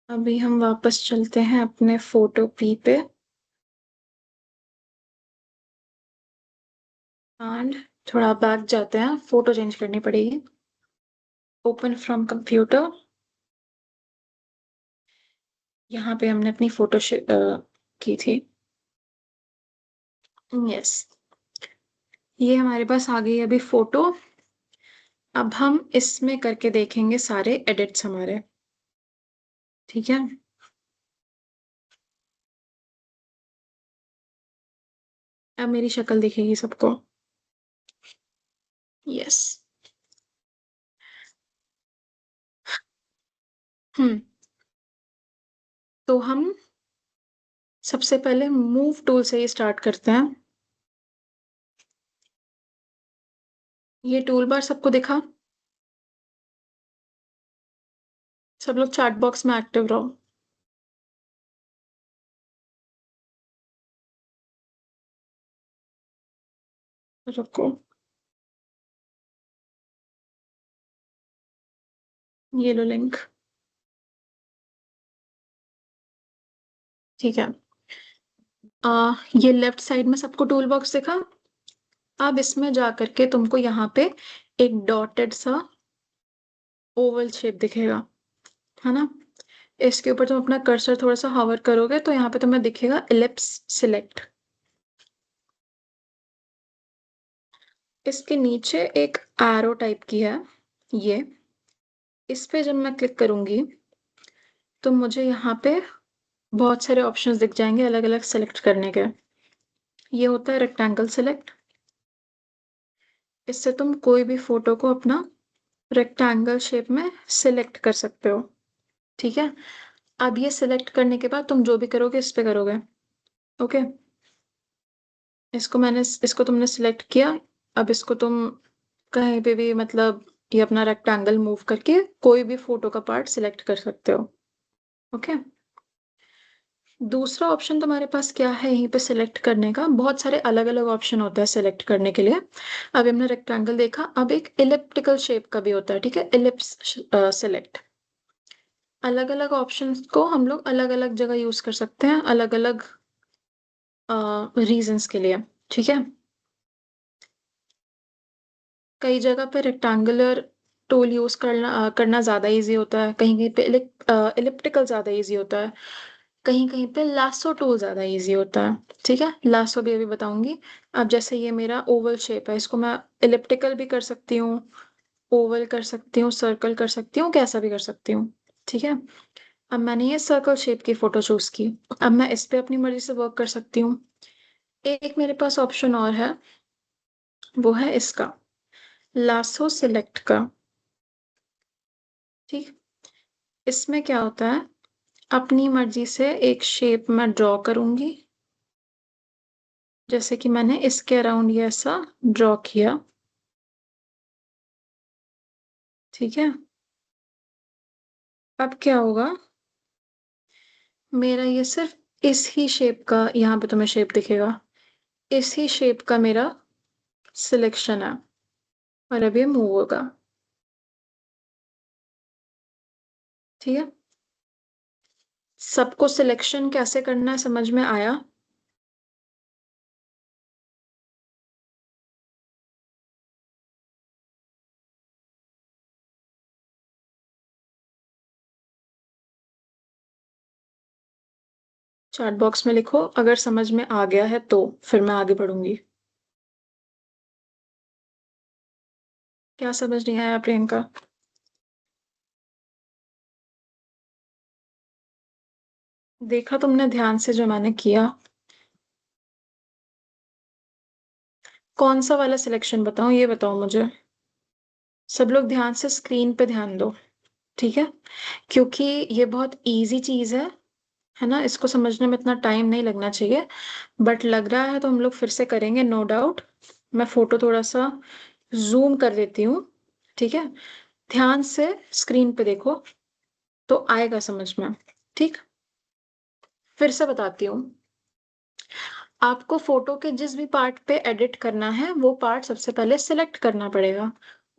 अभी हम वापस चलते हैं अपने फोटो पी पे, एंड थोड़ा बैक जाते हैं, फोटो चेंज करनी पड़ेगी। ओपन फ्रॉम कंप्यूटर, यहाँ पे हमने अपनी फोटो की थी। यस, ये हमारे पास आ गई अभी फोटो। अब हम इसमें करके देखेंगे सारे एडिट्स हमारे, ठीक है? अब मेरी शक्ल दिखेगी सबको। यस। हम्म। तो हम सबसे पहले मूव टूल से ही स्टार्ट करते हैं। ये टूल बार सबको दिखा? सब लोग चैट बॉक्स में एक्टिव रहो। रुको, ये लो लिंक। ठीक है। ये लेफ्ट साइड में सबको टूल बॉक्स दिखा? अब इसमें जा करके तुमको यहाँ पे एक डॉटेड सा ओवल शेप दिखेगा, है ना? इसके ऊपर तुम अपना कर्सर थोड़ा सा हॉवर करोगे तो यहाँ पे तुम्हें दिखेगा इलिप्स सिलेक्ट। इसके नीचे एक एरो टाइप की है, ये इस पे जब मैं क्लिक करूंगी तो मुझे यहाँ पे बहुत सारे ऑप्शंस दिख जाएंगे अलग अलग सेलेक्ट करने के। ये होता है रेक्टेंगल सेलेक्ट। इससे तुम कोई भी फोटो को अपना रेक्टेंगल शेप में सिलेक्ट कर सकते हो। ठीक है। अब ये सिलेक्ट करने के बाद तुम जो भी करोगे इस पे करोगे। ओके। इसको तुमने सिलेक्ट किया। अब इसको तुम कहीं पे भी मतलब ये अपना रेक्टेंगल मूव करके कोई भी फोटो का पार्ट सिलेक्ट कर सकते हो। ओके। दूसरा ऑप्शन तुम्हारे पास क्या है यहीं पे सिलेक्ट करने का? बहुत सारे अलग अलग ऑप्शन होता है सिलेक्ट करने के लिए। अब हमने रेक्टेंगल देखा, अब एक इलिप्टिकल शेप का भी होता है, ठीक है, इलिप्स सिलेक्ट। अलग अलग ऑप्शंस को हम लोग अलग अलग जगह यूज कर सकते हैं अलग अलग रीजंस के लिए। ठीक है। कई जगह पे रेक्टेंगुलर टूल यूज करना ज्यादा इजी होता है, कहीं कहीं पे इलिप्टिकल ज्यादा इजी होता है, कहीं कहीं पे लासो टूल ज्यादा इजी होता है। ठीक है, लासो भी अभी बताऊंगी। अब जैसे ये मेरा ओवल शेप है, इसको मैं इलिप्टिकल भी कर सकती हूँ, ओवल कर सकती हूँ, सर्कल कर सकती हूँ, कैसा भी कर सकती हूँ। ठीक है। अब मैंने ये सर्कल शेप की फोटो चूज की। अब मैं इस पे अपनी मर्जी से वर्क कर सकती हूँ। एक मेरे पास ऑप्शन और है, वो है इसका, लासो सिलेक्ट का। ठीक। इसमें क्या होता है, अपनी मर्जी से एक शेप मैं ड्रॉ करूंगी, जैसे कि मैंने इसके अराउंड ये ऐसा ड्रॉ किया। ठीक है। अब क्या होगा, मेरा ये सिर्फ इस ही शेप का यहाँ पे तुम्हें शेप दिखेगा, इस ही शेप का मेरा सिलेक्शन है, और अब ये मूव होगा। ठीक है। सबको सिलेक्शन कैसे करना है समझ में आया? चैट बॉक्स में लिखो अगर समझ में आ गया है तो, फिर मैं आगे बढ़ूंगी। क्या समझ नहीं आया प्रियंका? देखा तुमने ध्यान से जो मैंने किया? कौन सा वाला सिलेक्शन बताऊं ये बताओ मुझे। सब लोग ध्यान से स्क्रीन पे ध्यान दो। ठीक है। क्योंकि ये बहुत इजी चीज है ना, इसको समझने में इतना टाइम नहीं लगना चाहिए, बट लग रहा है तो हम लोग फिर से करेंगे नो डाउट। मैं फोटो थोड़ा सा जूम कर देती हूँ। ठीक है। ध्यान से स्क्रीन पे देखो तो आएगा समझ में। ठीक। फिर से बताती हूँ। आपको फोटो के जिस भी पार्ट पे एडिट करना है वो पार्ट सबसे पहले सिलेक्ट करना पड़ेगा।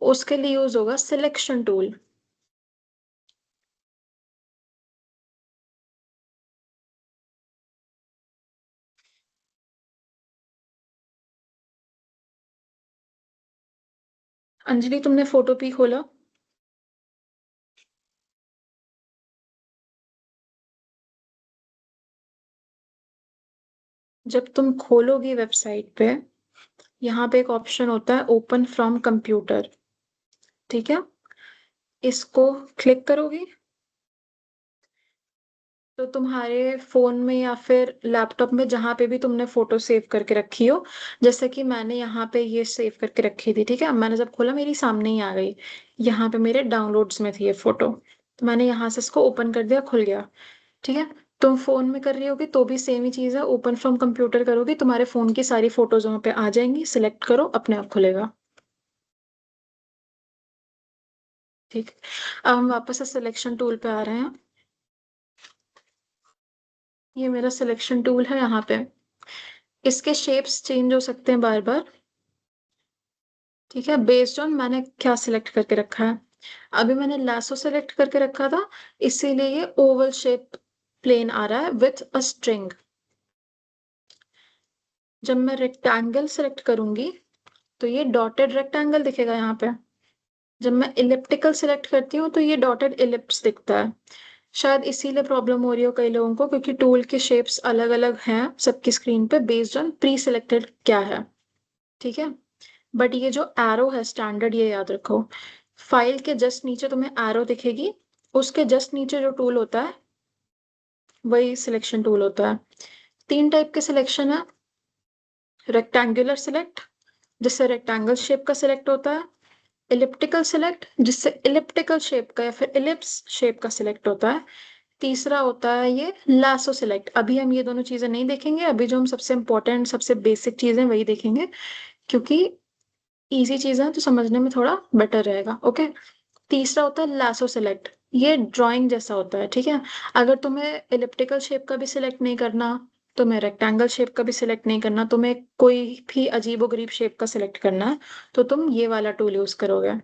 उसके लिए यूज होगा सिलेक्शन टूल। अंजलि तुमने फोटो पी खोला? जब तुम खोलोगी वेबसाइट पे, यहाँ पे एक ऑप्शन होता है ओपन फ्रॉम कंप्यूटर। ठीक है। इसको क्लिक करोगी। तो तुम्हारे फोन में या फिर लैपटॉप में जहां पे भी तुमने फोटो सेव करके रखी हो, जैसे कि मैंने यहाँ पे ये सेव करके रखी थी, ठीक है, अब मैंने जब खोला मेरी सामने ही आ गई। यहाँ पे मेरे डाउनलोड्स में थी ये फोटो, तो मैंने यहाँ से इसको ओपन कर दिया, खुल गया। ठीक है। तुम फोन में कर रही होगी तो भी सेम ही चीज है, ओपन फ्रॉम कंप्यूटर करोगी तुम्हारे फोन की सारी फोटोज वहां पे आ जाएंगी, सिलेक्ट करो अपने आप खुलेगा। ठीक। अब हम वापस से सिलेक्शन टूल पे आ रहे हैं। ये मेरा सिलेक्शन टूल है यहाँ पे। इसके शेप्स चेंज हो सकते हैं बार बार। ठीक है, बेस्ड ऑन मैंने क्या सिलेक्ट करके रखा है। अभी मैंने लासो सेलेक्ट करके रखा था, इसीलिए ये ओवल शेप प्लेन आ रहा है विथ अ स्ट्रिंग। जब मैं रेक्टेंगल सेलेक्ट करूंगी तो ये डॉटेड रेक्टेंगल दिखेगा यहाँ पे। जब मैं इलिप्टिकल सिलेक्ट करती हूँ तो ये डॉटेड इलिप्स दिखता है। शायद इसीलिए प्रॉब्लम हो रही हो कई लोगों को, क्योंकि टूल के शेप्स अलग अलग हैं सबकी स्क्रीन पे बेस्ड ऑन प्री सिलेक्टेड क्या है। ठीक है। बट ये जो एरो है स्टैंडर्ड, ये याद रखो। फाइल के जस्ट नीचे तुम्हें एरो दिखेगी, उसके जस्ट नीचे जो टूल होता है वही सिलेक्शन टूल होता है। तीन टाइप के सिलेक्शन है। रेक्टेंगुलर सिलेक्ट, जिससे रेक्टेंगल शेप का सिलेक्ट होता है। इलिप्टिकल सिलेक्ट, जिससे इलिप्टिकल शेप का या फिर इलिप्स शेप का सिलेक्ट होता है। तीसरा होता है ये लासो सिलेक्ट। अभी हम ये दोनों चीजें नहीं देखेंगे, अभी जो हम सबसे इंपॉर्टेंट सबसे बेसिक चीजें वही देखेंगे, क्योंकि इजी चीजें हैं तो समझने में थोड़ा बेटर रहेगा। ओके। तीसरा होता है लासो सेलेक्ट। ये ड्राइंग जैसा होता है, ठीक है। अगर तुम्हें इलिप्टिकल शेप का भी सिलेक्ट नहीं करना, तुम्हें रेक्टेंगल शेप का भी सिलेक्ट नहीं करना, तुम्हें कोई भी अजीबोगरीब शेप का सिलेक्ट करना है, तो तुम ये वाला टूल यूज करोगे,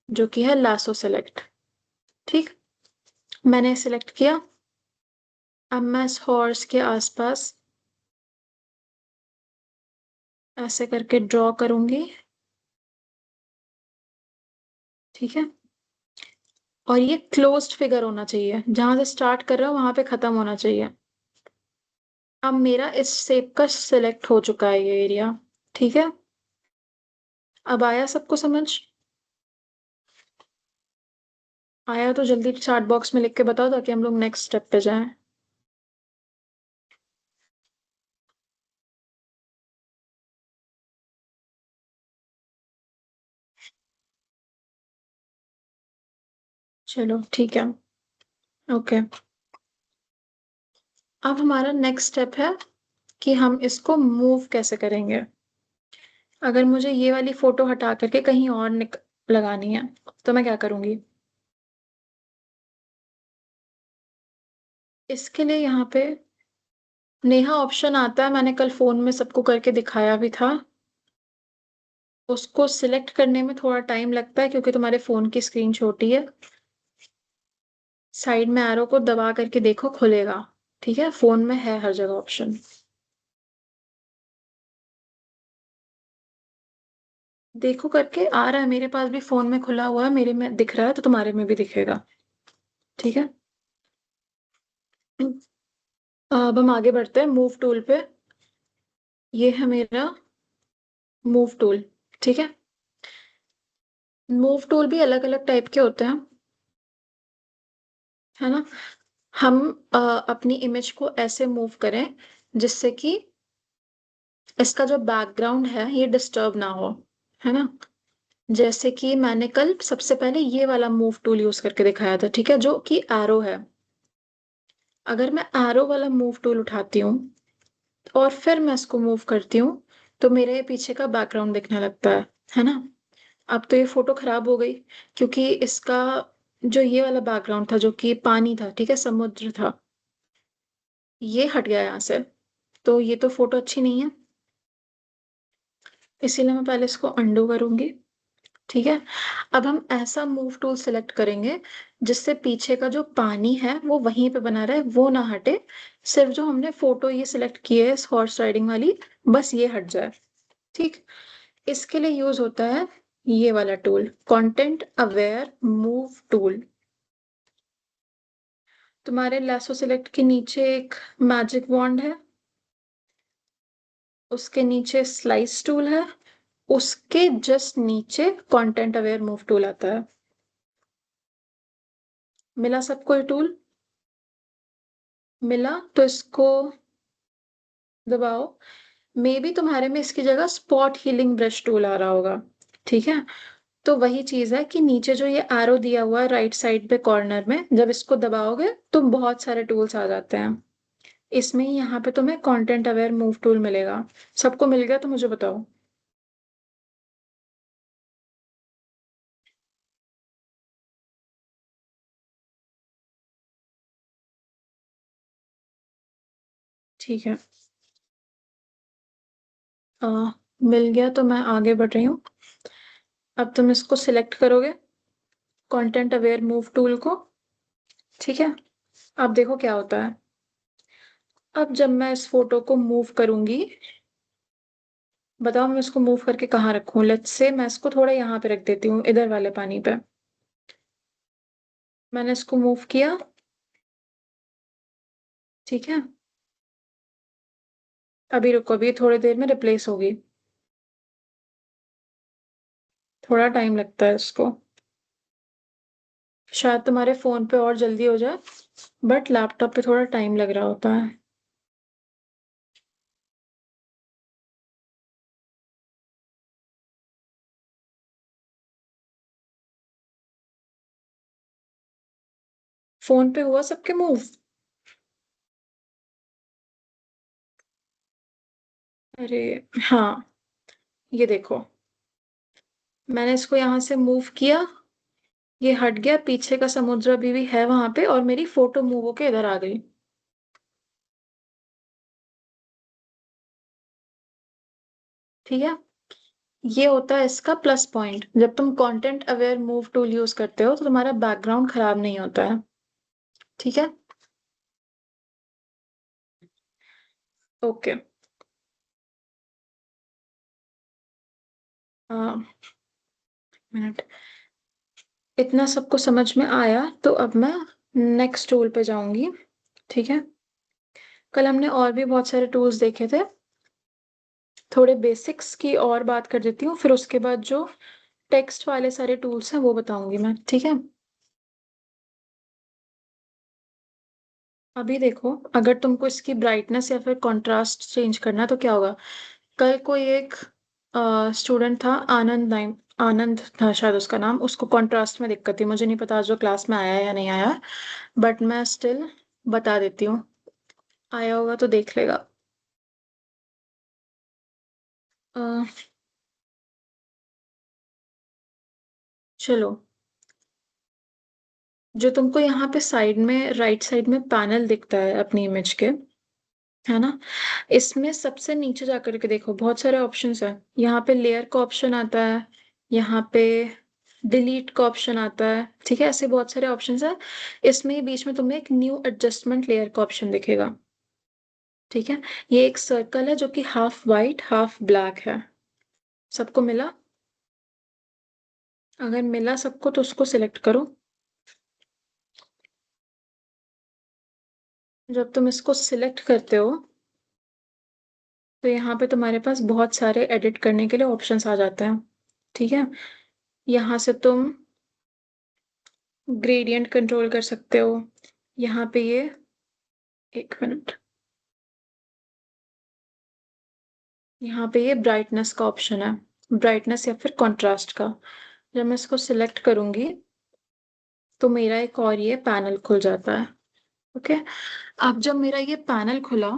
जो कि है लासो सेलेक्ट। ठीक। मैंने सिलेक्ट किया। अब मैं इस हॉर्स के आसपास ऐसे करके ड्रॉ करूंगी। ठीक है। और ये क्लोज्ड फिगर होना चाहिए, जहां से स्टार्ट कर रहा हूं वहां पे खत्म होना चाहिए। अब मेरा इस शेप का सिलेक्ट हो चुका है ये एरिया। ठीक है। अब आया सबको समझ? आया तो जल्दी चैट बॉक्स में लिख के बताओ, ताकि हम लोग नेक्स्ट स्टेप पे जाएं। चलो ठीक है। ओके। अब हमारा नेक्स्ट स्टेप है कि हम इसको मूव कैसे करेंगे। अगर मुझे ये वाली फोटो हटा करके कहीं और लगानी है, तो मैं क्या करूंगी? इसके लिए यहाँ पे नेहा ऑप्शन आता है, मैंने कल फोन में सबको करके दिखाया भी था। उसको सिलेक्ट करने में थोड़ा टाइम लगता है क्योंकि तुम्हारे फोन की स्क्रीन छोटी है। साइड में एरो को दबा करके देखो, खुलेगा। ठीक है, फोन में है हर जगह ऑप्शन। देखो करके आ रहा है, मेरे पास भी फोन में खुला हुआ है, मेरे में दिख रहा है तो तुम्हारे में भी दिखेगा। ठीक है। अब हम आगे बढ़ते हैं मूव टूल पे। ये है मेरा मूव टूल। ठीक है। मूव टूल भी अलग अलग टाइप के होते हैं, है ना। हम अपनी इमेज को ऐसे मूव करें जिससे कि इसका जो बैकग्राउंड है ये डिस्टर्ब ना हो, है ना। जैसे कि मैंने कल सबसे पहले ये वाला मूव टूल यूज करके दिखाया था, ठीक है, जो कि एरो है। अगर मैं एरो वाला मूव टूल उठाती हूँ और फिर मैं इसको मूव करती हूँ, तो मेरे पीछे का बैकग्राउंड दिखने लगता है ना। अब तो ये फोटो खराब हो गई, क्योंकि इसका जो ये वाला बैकग्राउंड था जो कि पानी था, ठीक है, समुद्र था, ये हट गया यहाँ से। तो ये तो फोटो अच्छी नहीं है, इसीलिए मैं पहले इसको अंडू करूंगी। ठीक है। अब हम ऐसा मूव टूल सेलेक्ट करेंगे जिससे पीछे का जो पानी है वो वहीं पे बना रहे, वो ना हटे। सिर्फ जो हमने फोटो ये सिलेक्ट की है इस हॉर्स राइडिंग वाली, बस ये हट जाए। ठीक। इसके लिए यूज होता है ये वाला tool, content aware move tool. तुम्हारे लासो सिलेक्ट के नीचे एक मैजिक वॉन्ड है, उसके नीचे स्लाइस टूल है, उसके जस्ट नीचे कंटेंट अवेयर मूव टूल आता है। मिला सबको ये टूल? मिला तो इसको दबाओ। मे बी तुम्हारे में इसकी जगह स्पॉट हीलिंग ब्रश टूल आ रहा होगा। ठीक है, तो वही चीज है कि नीचे जो ये एरो दिया हुआ है राइट साइड पे कॉर्नर में, जब इसको दबाओगे तो बहुत सारे टूल्स आ जाते हैं। इसमें ही यहाँ पे तुम्हें कंटेंट अवेयर मूव टूल मिलेगा। सबको मिल गया तो मुझे बताओ। ठीक है, आ, मिल गया तो मैं आगे बढ़ रही हूँ। अब तुम इसको सिलेक्ट करोगे, कंटेंट अवेयर मूव टूल को। ठीक है, अब देखो क्या होता है। अब जब मैं इस फोटो को मूव करूंगी, बताओ मैं इसको मूव करके कहाँ रखूं। लेट्स से मैं इसको थोड़ा यहाँ पे रख देती हूँ, इधर वाले पानी पे। मैंने इसको मूव किया। ठीक है, अभी रुको, अभी थोड़ी देर में रिप्लेस होगी। थोड़ा टाइम लगता है इसको। शायद तुम्हारे फोन पे और जल्दी हो जाए, बट लैपटॉप पे थोड़ा टाइम लग रहा होता है। फोन पे हुआ सबके मूव? अरे हाँ, ये देखो, मैंने इसको यहाँ से मूव किया, ये हट गया, पीछे का समुद्र अभी भी है वहां पे, और मेरी फोटो मूव होके इधर आ गई। ठीक है, ये होता है इसका प्लस पॉइंट। जब तुम content aware move tool use करते हो तो तुम्हारा बैकग्राउंड खराब नहीं होता है। ठीक है, ओके। मिनट, इतना सबको समझ में आया तो अब मैं नेक्स्ट टूल पे जाऊंगी। ठीक है, कल हमने और भी बहुत सारे टूल्स देखे थे, थोड़े बेसिक्स की और बात कर देती हूँ, फिर उसके बाद जो टेक्स्ट वाले सारे टूल्स हैं वो बताऊंगी मैं। ठीक है, अभी देखो, अगर तुमको इसकी ब्राइटनेस या फिर कंट्रास्ट चेंज करना है तो क्या होगा। कल कोई एक स्टूडेंट था, आनंद नाइम, आनंद था शायद उसका नाम, उसको कंट्रास्ट में दिक्कत थी। मुझे नहीं पता जो क्लास में आया है या नहीं आया, बट मैं स्टिल बता देती हूँ। आया होगा तो देख लेगा। अ, चलो, जो तुमको यहाँ पे साइड में, राइट साइड में पैनल दिखता है अपनी इमेज के, है ना, इसमें सबसे नीचे जाकर के देखो, बहुत सारे ऑप्शंस है। यहाँ पे लेयर का ऑप्शन आता है, यहाँ पे डिलीट का ऑप्शन आता है। ठीक है, ऐसे बहुत सारे ऑप्शंस है। इसमें ही बीच में तुम्हें एक न्यू एडजस्टमेंट लेयर का ऑप्शन दिखेगा। ठीक है, ये एक सर्कल है जो कि हाफ वाइट हाफ ब्लैक है। सबको मिला? अगर मिला सबको तो उसको सिलेक्ट करो। जब तुम इसको सिलेक्ट करते हो तो यहाँ पे तुम्हारे पास बहुत सारे एडिट करने के लिए ऑप्शंस आ जाते हैं। ठीक है, यहाँ से तुम ग्रेडियंट कंट्रोल कर सकते हो। यहाँ पे ये, एक मिनट, यहाँ पे ये ब्राइटनेस का ऑप्शन है, ब्राइटनेस या फिर कंट्रास्ट का। जब मैं इसको सिलेक्ट करूंगी तो मेरा एक और ये पैनल खुल जाता है। ओके, अब जब मेरा ये पैनल खुला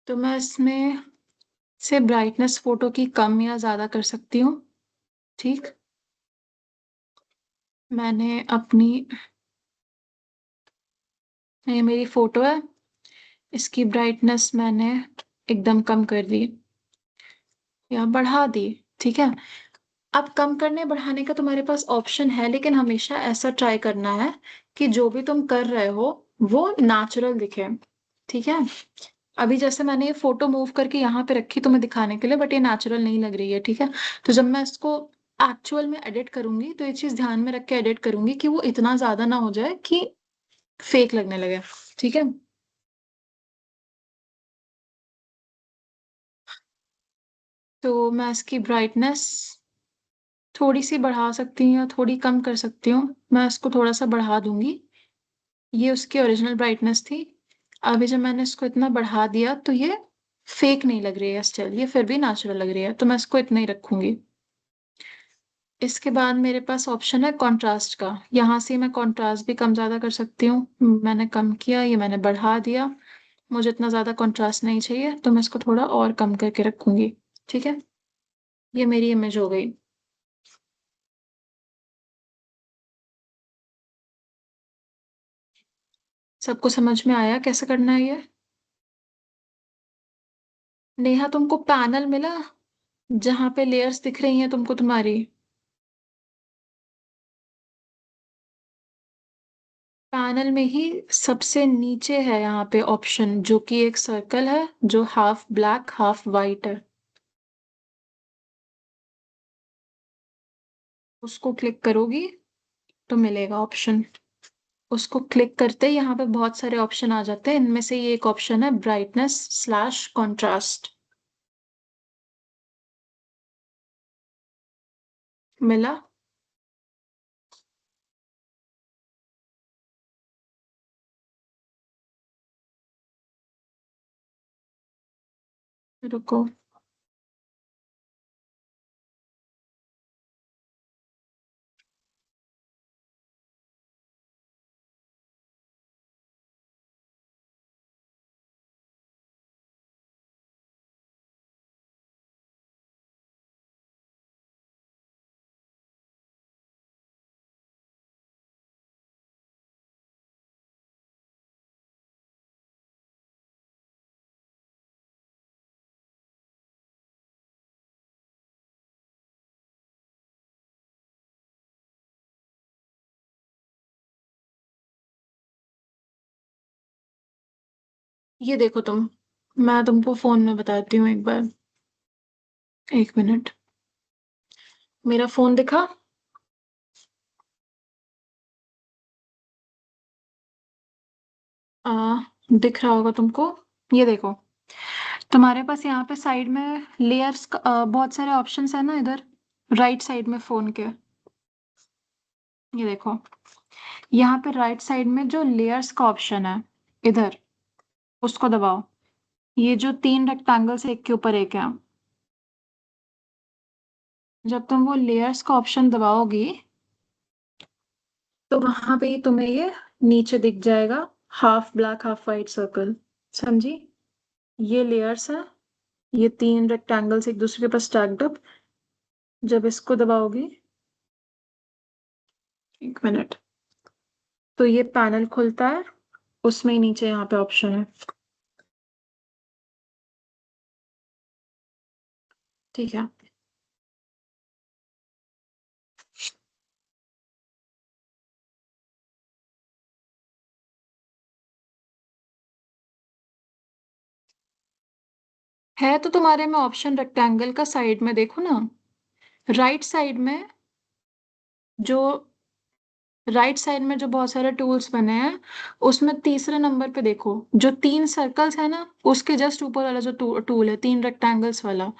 तो मैं इसमें से ब्राइटनेस फोटो की कम या ज्यादा कर सकती हूँ। ठीक, मैंने अपनी, ये मेरी फोटो है, इसकी ब्राइटनेस मैंने एकदम कम कर दी या बढ़ा दी। ठीक है, अब कम करने बढ़ाने का तुम्हारे पास ऑप्शन है, लेकिन हमेशा ऐसा ट्राई करना है कि जो भी तुम कर रहे हो वो नेचुरल दिखे। ठीक है, अभी जैसे मैंने ये फोटो मूव करके यहाँ पे रखी तुम्हें दिखाने के लिए, बट ये नेचुरल नहीं लग रही है। ठीक है, तो जब मैं इसको एक्चुअल में एडिट करूंगी तो ये चीज ध्यान में रख के एडिट करूंगी कि वो इतना ज्यादा ना हो जाए कि फेक लगने लगे। ठीक है, तो मैं इसकी ब्राइटनेस थोड़ी सी बढ़ा सकती हूँ या थोड़ी कम कर सकती हूँ। मैं इसको थोड़ा सा बढ़ा दूंगी। ये उसकी ओरिजिनल ब्राइटनेस थी। अभी जब मैंने इसको इतना बढ़ा दिया तो ये फेक नहीं लग रही है स्टिल, ये फिर भी नेचुरल लग रही है, तो मैं इसको इतना ही रखूंगी। इसके बाद मेरे पास ऑप्शन है कॉन्ट्रास्ट का। यहाँ से मैं कॉन्ट्रास्ट भी कम ज्यादा कर सकती हूँ। मैंने कम किया, ये मैंने बढ़ा दिया। मुझे इतना ज्यादा कॉन्ट्रास्ट नहीं चाहिए, तो मैं इसको थोड़ा और कम करके रखूंगी। ठीक है, ये मेरी इमेज हो गई। सबको समझ में आया कैसे करना है ये? नेहा, तुमको पैनल मिला जहां पे लेयर्स दिख रही हैं तुमको तुम्हारी? पैनल में ही सबसे नीचे है यहाँ पे ऑप्शन, जो कि एक सर्कल है जो हाफ ब्लैक हाफ वाइट है। उसको क्लिक करोगी तो मिलेगा ऑप्शन। उसको क्लिक करते ही यहाँ पे बहुत सारे ऑप्शन आ जाते हैं, इनमें से ये एक ऑप्शन है ब्राइटनेस स्लैश कॉन्ट्रास्ट। मिला? रुको। ये देखो तुम, मैं तुमको फोन में बताती हूँ एक बार। एक मिनट। मेरा फोन दिखा? आ, दिख रहा होगा तुमको। ये देखो, तुम्हारे पास यहाँ पे साइड में लेयर्स का बहुत सारे ऑप्शंस है ना इधर, राइट साइड में फोन के। ये देखो, यहाँ पे राइट साइड में जो लेयर्स का ऑप्शन है इधर, उसको दबाओ। ये जो तीन रेक्टेंगल्स एक के ऊपर एक है, जब तुम वो लेयर्स का ऑप्शन दबाओगी तो वहां पे ही तुम्हें ये नीचे दिख जाएगा, half black half white circle. समझी? ये लेयर्स है, ये तीन रेक्टेंगल्स एक दूसरे के पास स्टैक्ड अप। जब इसको दबाओगी, एक मिनट, तो ये पैनल खुलता है, उसमें ही नीचे यहाँ पे ऑप्शन है। ठीक है। है तो तुम्हारे में ऑप्शन रेक्टेंगल का, साइड में देखो ना, राइट साइड में जो राइट साइड में जो बहुत सारे टूल्स बने हैं, उसमें तीसरे नंबर पे देखो, जो तीन सर्कल्स है ना, उसके जस्ट ऊपर वाला जो टूल है तीन रेक्टेंगल्स वाला,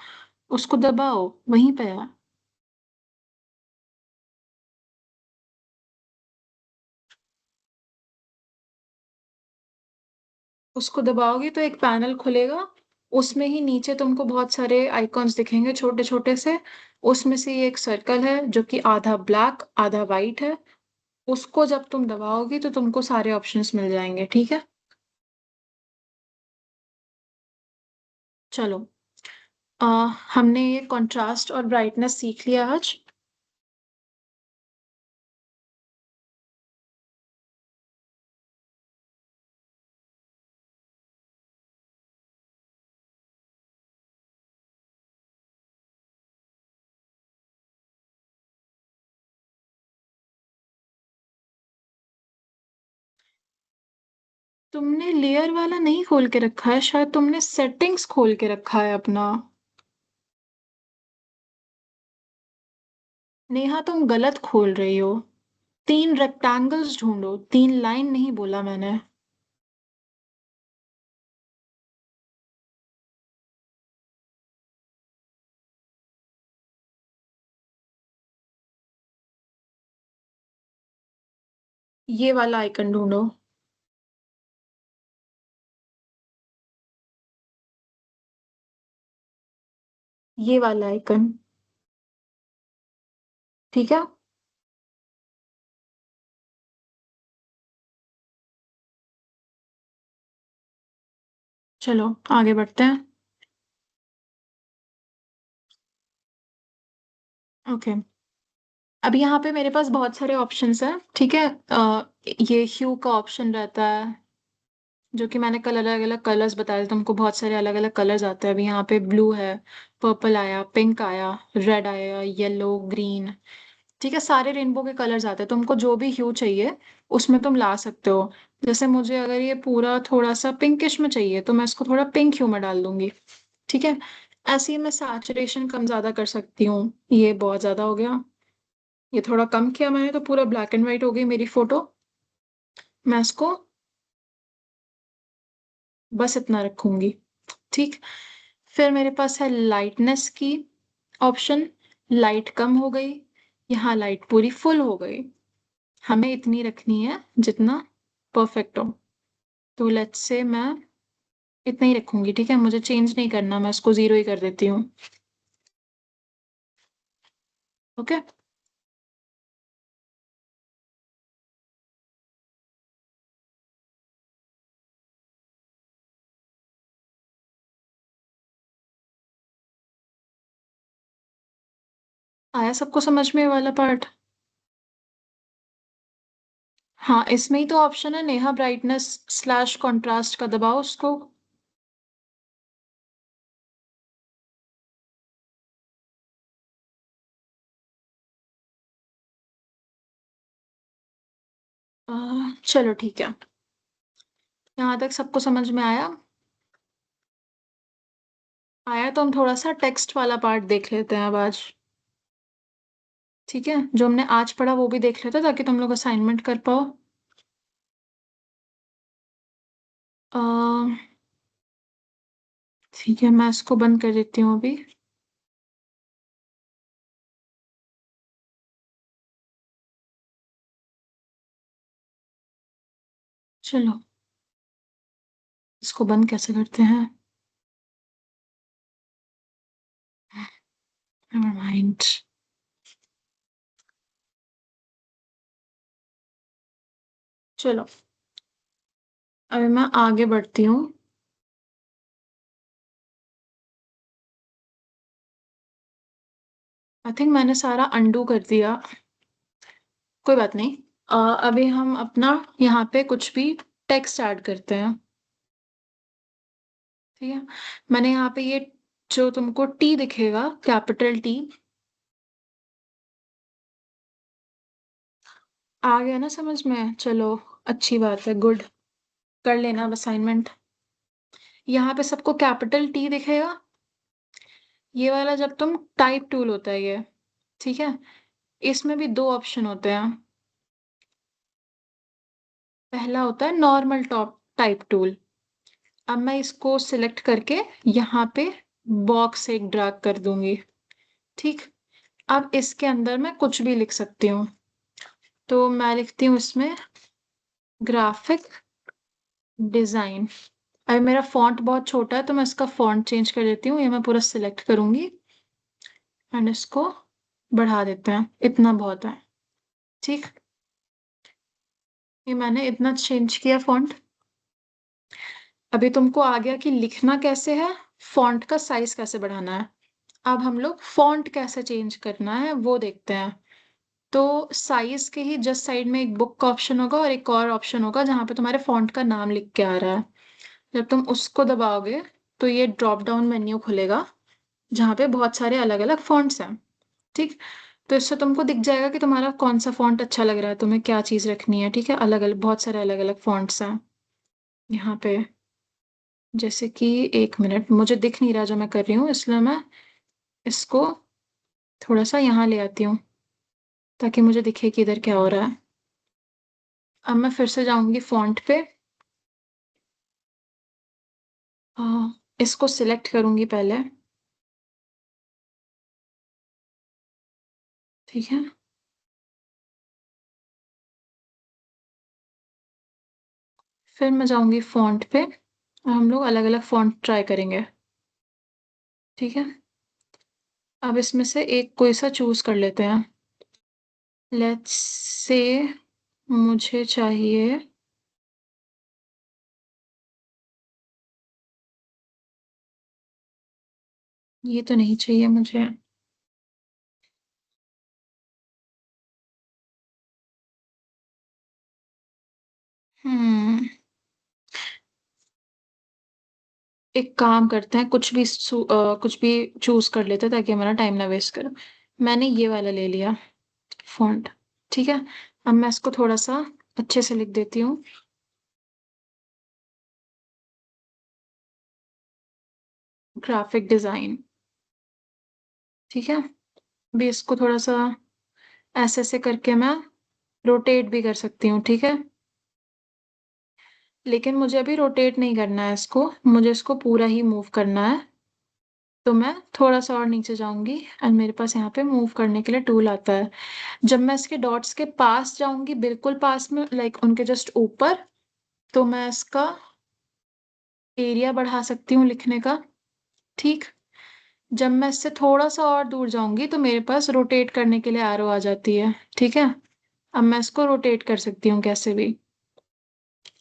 उसको दबाओ, वहीं पे है। उसको दबाओगे तो एक पैनल खुलेगा, उसमें ही नीचे तुमको बहुत सारे आइकॉन्स दिखेंगे छोटे छोटे से। उसमें से ये एक सर्कल है जो कि आधा ब्लैक आधा वाइट है। उसको जब तुम दबाओगी तो तुमको सारे ऑप्शंस मिल जाएंगे। ठीक है, चलो। आ, हमने ये कंट्रास्ट और ब्राइटनेस सीख लिया आज। तुमने लेयर वाला नहीं खोल के रखा है, शायद तुमने सेटिंग्स खोल के रखा है अपना। नेहा, तुम गलत खोल रही हो। तीन रेक्टेंगल्स ढूंढो, तीन लाइन नहीं बोला मैंने। ये वाला आइकन ढूंढो। ये वाला आइकन, ठीक है। चलो आगे बढ़ते हैं। ओके, अब यहाँ पे मेरे पास बहुत सारे ऑप्शंस हैं, ठीक है। ये ह्यू का ऑप्शन रहता है, जो कि मैंने कल अलग अलग कलर्स बताए थे तुमको, बहुत सारे अलग अलग कलर्स आते हैं। अभी यहाँ पे ब्लू है, पर्पल आया, पिंक आया, रेड आया, येलो, ग्रीन, ठीक है। सारे रेनबो के कलर्स आते हैं, तुमको जो भी ह्यू चाहिए उसमें तुम ला सकते हो। जैसे मुझे अगर ये पूरा थोड़ा सा पिंकिश में चाहिए तो मैं इसको थोड़ा पिंक ह्यू में डाल दूंगी, ठीक है। ऐसे ही मैं सैचुरेशन कम ज्यादा कर सकती हूँ। ये बहुत ज्यादा हो गया, ये थोड़ा कम किया मैंने तो पूरा ब्लैक एंड व्हाइट हो गई मेरी फोटो। मैं इसको बस इतना रखूंगी, ठीक। फिर मेरे पास है लाइटनेस की ऑप्शन। लाइट कम हो गई, यहाँ लाइट पूरी फुल हो गई। हमें इतनी रखनी है जितना परफेक्ट हो। तो लेट्स से मैं इतना ही रखूंगी, ठीक है। मुझे चेंज नहीं करना, मैं इसको 0 ही कर देती हूँ। ओके, आया सबको समझ में ये वाला पार्ट? हाँ, इसमें ही तो ऑप्शन है नेहा ब्राइटनेस स्लैश कॉन्ट्रास्ट का, दबाओ उसको। चलो ठीक है, यहाँ तक सबको समझ में आया। आया तो हम थोड़ा सा टेक्स्ट वाला पार्ट देख लेते हैं अब आज, ठीक है। जो हमने आज पढ़ा वो भी देख लेते हैं ताकि तुम लोग असाइनमेंट कर पाओ। अह, ठीक है, मैं इसको बंद कर देती हूँ अभी। चलो, इसको बंद कैसे करते हैं? Never mind. चलो, अभी मैं आगे बढ़ती हूँ। आई थिंक मैंने सारा अंडू कर दिया, कोई बात नहीं। अभी हम अपना यहाँ पे कुछ भी टेक्स्ट ऐड करते हैं, ठीक है। मैंने यहाँ पे ये जो तुमको टी दिखेगा, कैपिटल टी, आ गया ना समझ में? चलो, अच्छी बात है, गुड। कर लेना अब असाइनमेंट। यहाँ पे सबको कैपिटल टी दिखेगा, ये वाला जब तुम टाइप टूल होता है ये, ठीक है। इसमें भी दो ऑप्शन होते हैं। पहला होता है नॉर्मल टॉप टाइप टूल। अब मैं इसको सिलेक्ट करके यहाँ पे बॉक्स एक ड्रैग कर दूंगी, ठीक। अब इसके अंदर मैं कुछ भी लिख सकती हूँ, तो मैं लिखती हूँ इसमें ग्राफिक डिजाइन। अभी मेरा फॉन्ट बहुत छोटा है तो मैं इसका फॉन्ट चेंज कर देती हूँ, ये मैं पूरा सिलेक्ट करूंगी एंड इसको बढ़ा देते हैं, इतना बहुत है, ठीक। ये मैंने इतना चेंज किया फॉन्ट। अभी तुमको आ गया कि लिखना कैसे है, फॉन्ट का साइज कैसे बढ़ाना है। अब हम लोग फॉन्ट कैसे चेंज करना है वो देखते हैं। तो साइज के ही जस्ट साइड में एक बुक का ऑप्शन होगा और एक और ऑप्शन होगा जहाँ पे तुम्हारे फॉन्ट का नाम लिख के आ रहा है। जब तुम उसको दबाओगे तो ये ड्रॉप डाउन मेन्यू खुलेगा जहाँ पे बहुत सारे अलग अलग फॉन्ट्स हैं, ठीक। तो इससे तुमको दिख जाएगा कि तुम्हारा कौन सा फॉन्ट अच्छा लग रहा है, तुम्हें क्या चीज़ रखनी है, ठीक है। अलग अलग बहुत सारे अलग अलग फॉन्ट्स हैं यहाँ पे। जैसे कि एक मिनट, मुझे दिख नहीं रहा जो मैं कर रही हूँ, इसलिए मैं इसको थोड़ा सा यहाँ ले आती हूँ ताकि मुझे दिखे कि इधर क्या हो रहा है। अब मैं फिर से जाऊंगी फॉन्ट पे, इसको सिलेक्ट करूंगी पहले, ठीक है। फिर मैं जाऊंगी फॉन्ट पे, और हम लोग अलग अलग फॉन्ट ट्राई करेंगे, ठीक है। अब इसमें से एक कोई सा चूज कर लेते हैं। लेट्स से मुझे चाहिए ये, तो नहीं चाहिए मुझे। हम्म एक काम करते हैं, कुछ भी चूज कर लेते हैं ताकि हमारा टाइम ना वेस्ट करो। मैंने ये वाला ले लिया फॉन्ट। ठीक है, अब मैं इसको थोड़ा सा अच्छे से लिख देती हूँ। Graphic design. ठीक है, भी इसको थोड़ा सा ऐसे ऐसे करके मैं रोटेट भी कर सकती हूँ। ठीक है, लेकिन मुझे अभी रोटेट नहीं करना है इसको, मुझे इसको पूरा ही मूव करना है। तो मैं थोड़ा सा और नीचे जाऊंगी और मेरे पास यहाँ पे मूव करने के लिए टूल आता है। जब मैं इसके डॉट्स के पास जाऊंगी, बिल्कुल पास में, लाइक उनके जस्ट ऊपर, तो मैं इसका एरिया बढ़ा सकती हूँ लिखने का। ठीक, जब मैं इससे थोड़ा सा और दूर जाऊंगी तो मेरे पास रोटेट करने के लिए एरो आ जाती है। ठीक है, अब मैं इसको रोटेट कर सकती हूँ कैसे भी।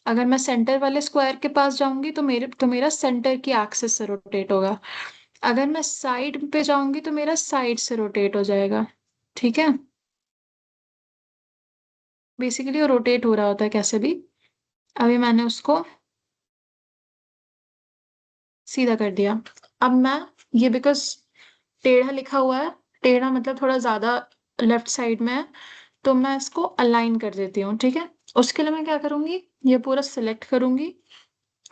अगर मैं सेंटर वाले स्क्वायर के पास जाऊंगी तो मेरा सेंटर की एक्सिस से रोटेट होगा। अगर मैं साइड पे जाऊंगी तो मेरा साइड से रोटेट हो जाएगा। ठीक है, बेसिकली वो रोटेट हो रहा होता है कैसे भी। अभी मैंने उसको सीधा कर दिया। अब मैं ये, बिकॉज टेढ़ा लिखा हुआ है, टेढ़ा मतलब थोड़ा ज्यादा लेफ्ट साइड में है, तो मैं इसको अलाइन कर देती हूँ। ठीक है, उसके लिए मैं क्या करूंगी, ये पूरा सिलेक्ट करूंगी।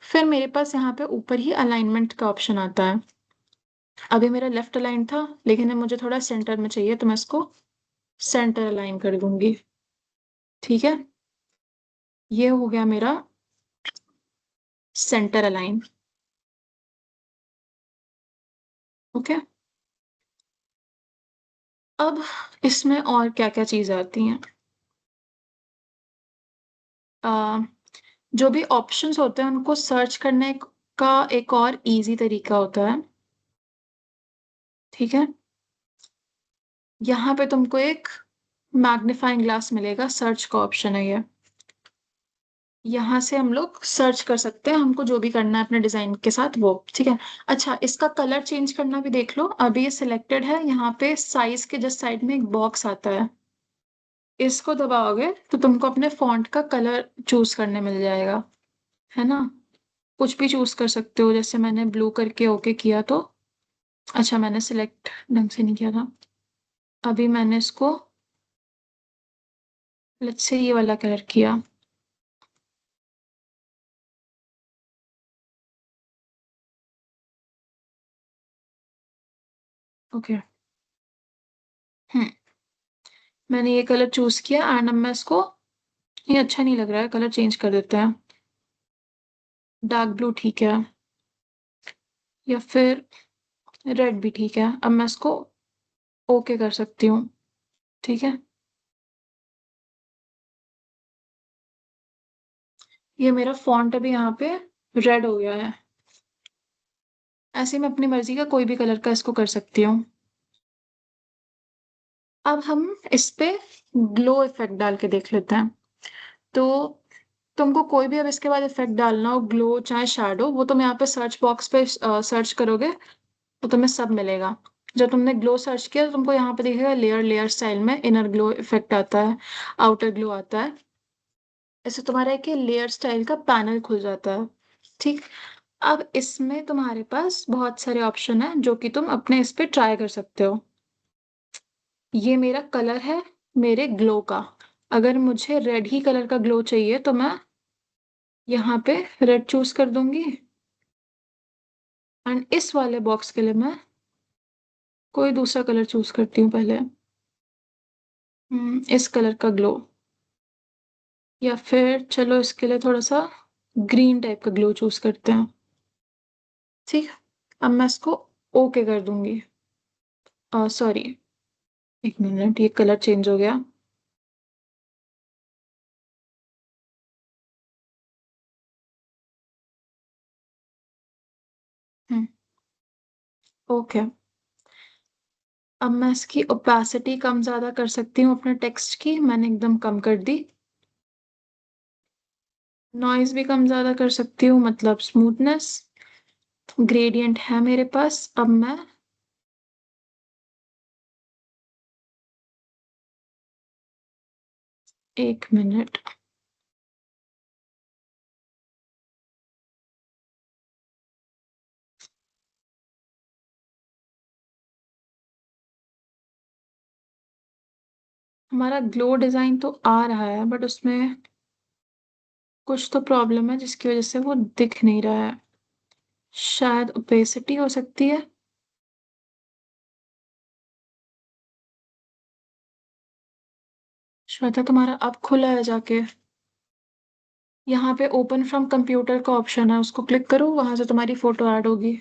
फिर मेरे पास यहाँ पे ऊपर ही अलाइनमेंट का ऑप्शन आता है। अभी मेरा लेफ्ट अलाइन था, लेकिन अब मुझे थोड़ा सेंटर में चाहिए, तो मैं इसको सेंटर अलाइन कर दूंगी। ठीक है, ये हो गया मेरा सेंटर अलाइन। ओके, अब इसमें और क्या क्या चीजें आती हैं। आ, जो भी ऑप्शंस होते हैं उनको सर्च करने का एक और इजी तरीका होता है। ठीक है, यहाँ पे तुमको एक मैग्नीफाइंग ग्लास मिलेगा, सर्च का ऑप्शन है ये। यहाँ से हम लोग सर्च कर सकते हैं हमको जो भी करना है अपने डिजाइन के साथ वो। ठीक है, अच्छा, इसका कलर चेंज करना भी देख लो। अभी ये सिलेक्टेड है, यहाँ पे साइज के जस्ट साइड में एक बॉक्स आता है, इसको दबाओगे तो तुमको अपने फॉन्ट का कलर चूज करने मिल जाएगा। है ना, कुछ भी चूज कर सकते हो, जैसे मैंने ब्लू करके ओके किया तो। अच्छा, मैंने सिलेक्ट ढंग से नहीं किया था। अभी मैंने इसको लेट्स से ये वाला कलर किया। ओके, हम्म मैंने ये कलर चूज किया एंड अब मैं इसको, ये अच्छा नहीं लग रहा है, कलर चेंज कर देते हैं। डार्क ब्लू ठीक है, या फिर रेड भी ठीक है। अब मैं इसको ओके कर सकती हूँ। ठीक है, ये मेरा फॉन्ट अभी यहाँ पे रेड हो गया है। ऐसे मैं अपनी मर्जी का कोई भी कलर का इसको कर सकती हूँ। अब हम इस पे ग्लो इफेक्ट डाल के देख लेते हैं। तो तुमको कोई भी अब इसके बाद इफेक्ट डालना हो, ग्लो चाहे शैडो, वो तुम यहाँ पे सर्च बॉक्स पे सर्च करोगे तो तुम्हें सब मिलेगा। जब तुमने ग्लो सर्च किया तो तुमको यहाँ पे दिखेगा लेयर, लेयर स्टाइल में इनर ग्लो इफेक्ट आता है, आउटर ग्लो आता है। ऐसे तुम्हारा एक लेयर स्टाइल का पैनल खुल जाता है। ठीक, अब इसमें तुम्हारे पास बहुत सारे ऑप्शन है जो कि तुम अपने इस पे ट्राई कर सकते हो। ये मेरा कलर है मेरे ग्लो का। अगर मुझे रेड ही कलर का ग्लो चाहिए तो मैं यहाँ पे रेड चूज कर दूंगी। एंड इस वाले बॉक्स के लिए मैं कोई दूसरा कलर चूज करती हूँ पहले। इस कलर का ग्लो, या फिर चलो इसके लिए थोड़ा सा ग्रीन टाइप का ग्लो चूज करते हैं। ठीक, अब मैं इसको ओके कर दूंगी। सॉरी, एक मिनट, ये कलर चेंज हो गया। हम्म ओके, अब मैं इसकी ओपेसिटी कम ज्यादा कर सकती हूँ अपने टेक्स्ट की, मैंने एकदम कम कर दी। नॉइज भी कम ज्यादा कर सकती हूँ, मतलब स्मूथनेस। ग्रेडियंट है मेरे पास, अब मैं एक मिनट। हमारा ग्लो डिजाइन तो आ रहा है, बट उसमें कुछ तो प्रॉब्लम है जिसकी वजह से वो दिख नहीं रहा है। शायद ओपेसिटी हो सकती है। श्वेता, तुम्हारा अब खुला है जाके। यहाँ पे ओपन फ्रॉम कंप्यूटर का ऑप्शन है, उसको क्लिक करो, वहां से तुम्हारी फोटो ऐड होगी।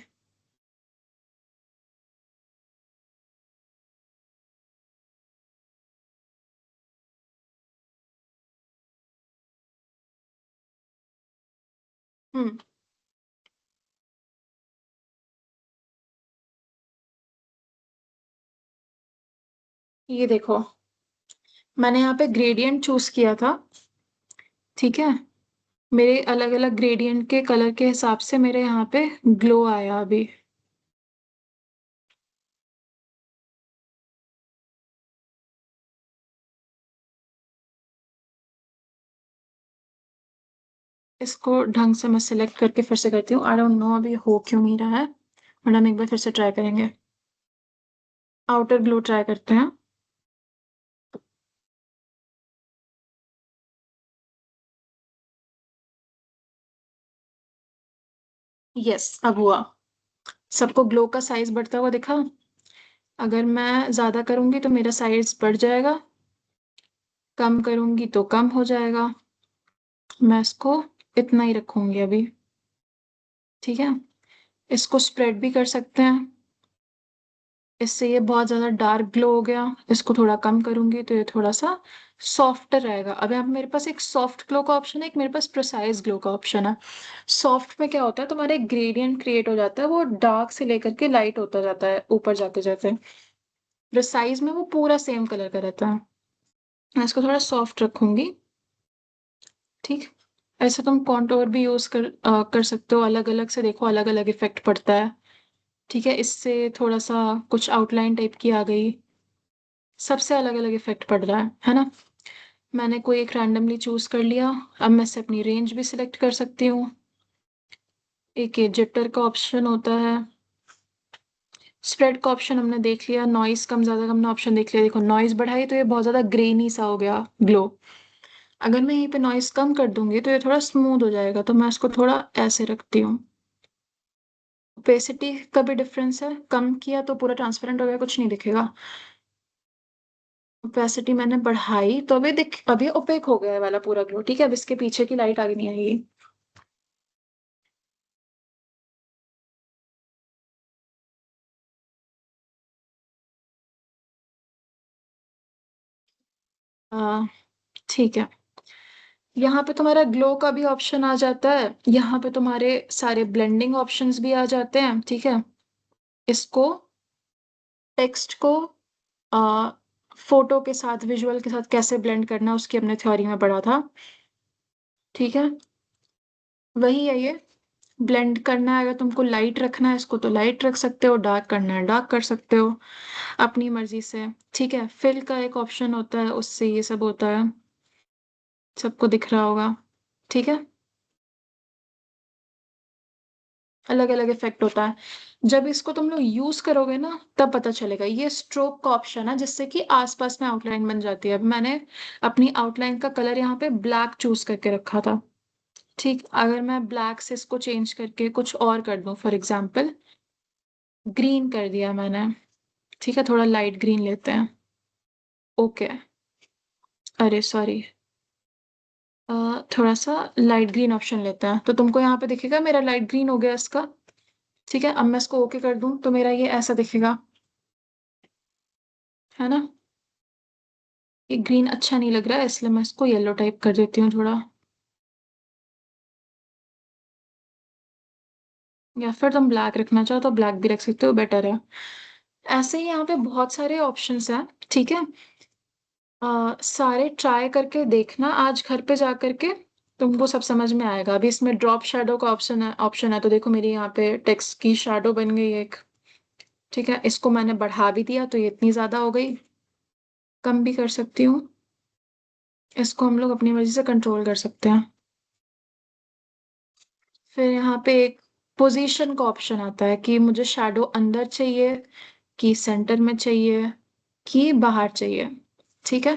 हम्म। ये देखो, मैंने यहाँ पे ग्रेडियंट चूज किया था, ठीक है। मेरे अलग अलग ग्रेडियंट के कलर के हिसाब से मेरे यहाँ पे ग्लो आया अभी। इसको ढंग से मैं सिलेक्ट करके फिर से करती हूँ। आई डोंट नो अभी हो क्यों नहीं रहा है, बट हम एक बार फिर से ट्राई करेंगे। आउटर ग्लो ट्राई करते हैं। यस, अब हुआ। सबको ग्लो का साइज बढ़ता हुआ दिखा। अगर मैं ज्यादा करूंगी तो मेरा साइज बढ़ जाएगा, कम करूंगी तो कम हो जाएगा। मैं इसको इतना ही रखूंगी अभी, ठीक है। इसको स्प्रेड भी कर सकते हैं, इससे ये बहुत ज्यादा डार्क ग्लो हो गया। इसको थोड़ा कम करूंगी तो ये थोड़ा सा सॉफ्टर रहेगा। अब यहाँ पे मेरे पास एक सॉफ्ट ग्लो का ऑप्शन है, एक मेरे पास प्रिसाइज ग्लो का ऑप्शन है। सॉफ्ट में क्या होता है, तुम्हारा एक ग्रेडियंट क्रिएट हो जाता है, वो डार्क से लेकर के लाइट होता जाता है ऊपर जाते जाते। प्रिसाइज में वो पूरा सेम कलर का रहता है। मैं इसको थोड़ा सॉफ्ट रखूंगी, ठीक। ऐसे तुम कॉन्टोर भी यूज कर सकते हो, अलग अलग से देखो, अलग अलग इफेक्ट पड़ता है, ठीक है। इससे थोड़ा सा कुछ आउटलाइन टाइप की आ गई, सबसे अलग अलग इफेक्ट पड़ रहा है ना। मैंने कोई एक रैंडमली चूज कर लिया। अब मैं से अपनी रेंज भी सिलेक्ट कर सकती हूँ। एक ये जिटर का ऑप्शन होता है, स्प्रेड का ऑप्शन हमने देख लिया, नॉइस कम ज्यादा का हमने ऑप्शन देख लिया। देखो, नॉइस बढ़ाई तो ये बहुत ज्यादा ग्रेनी सा हो गया ग्लो। अगर मैं यहीं पे नॉइस कम कर दूंगी तो ये थोड़ा स्मूथ हो जाएगा, तो मैं इसको थोड़ा ऐसे रखती हूँ। ओपेसिटी का भी डिफरेंस है, कम किया तो पूरा ट्रांसपेरेंट हो गया, कुछ नहीं दिखेगा। ओपेसिटी मैंने बढ़ाई तो अभी ओपेक हो गया है वाला पूरा ग्लो, ठीक है। अब इसके पीछे की लाइट आगे नहीं आएगी। आ, ठीक है। यहाँ पे तुम्हारा ग्लो का भी ऑप्शन आ जाता है, यहाँ पे तुम्हारे सारे ब्लेंडिंग ऑप्शंस भी आ जाते हैं, ठीक है। इसको, टेक्स्ट को आ, फोटो के साथ, विजुअल के साथ कैसे ब्लेंड करना है, उसकी हमने थ्योरी में पढ़ा था, ठीक है। वही है ये। ब्लेंड करना है, अगर तुमको लाइट रखना है इसको तो लाइट रख सकते हो, डार्क करना है डार्क कर सकते हो, अपनी मर्जी से, ठीक है। फिल का एक ऑप्शन होता है, उससे ये सब होता है, सबको दिख रहा होगा, ठीक है। अलग अलग इफेक्ट होता है। जब इसको तुम लोग यूज करोगे ना तब पता चलेगा। ये स्ट्रोक का ऑप्शन है, जिससे कि आसपास में आउटलाइन बन जाती है। अब मैंने अपनी आउटलाइन का कलर यहाँ पे ब्लैक चूज करके रखा था, ठीक। अगर मैं ब्लैक से इसको चेंज करके कुछ और कर दूं, फॉर एग्जाम्पल ग्रीन कर दिया मैंने, ठीक है, थोड़ा लाइट ग्रीन लेते हैं। ओके, अरे सॉरी, थोड़ा सा लाइट ग्रीन ऑप्शन लेते हैं, तो तुमको यहाँ पे दिखेगा मेरा लाइट ग्रीन हो गया इसका, ठीक है। अब मैं इसको ओके कर दूं तो मेरा ये ऐसा दिखेगा, है ना। ये ग्रीन अच्छा नहीं लग रहा है, इसलिए मैं इसको येलो टाइप कर देती हूँ थोड़ा। या फिर तुम ब्लैक रखना चाहो तो ब्लैक भी रख सकते हो, बेटर है। ऐसे ही यहाँ पे बहुत सारे ऑप्शंस हैं, ठीक है। सारे ट्राई करके देखना आज घर पे जा करके, तुमको सब समझ में आएगा। अभी इसमें ड्रॉप शैडो का ऑप्शन है, तो देखो मेरी यहाँ पे टेक्स्ट की शैडो बन गई एक। ठीक है, इसको मैंने बढ़ा भी दिया तो ये इतनी ज्यादा हो गई, कम भी कर सकती हूँ। इसको हम लोग अपनी मर्जी से कंट्रोल कर सकते हैं। फिर यहाँ पे एक पोजीशन का ऑप्शन आता है कि मुझे शैडो अंदर चाहिए, कि सेंटर में चाहिए, कि बाहर चाहिए। ठीक है,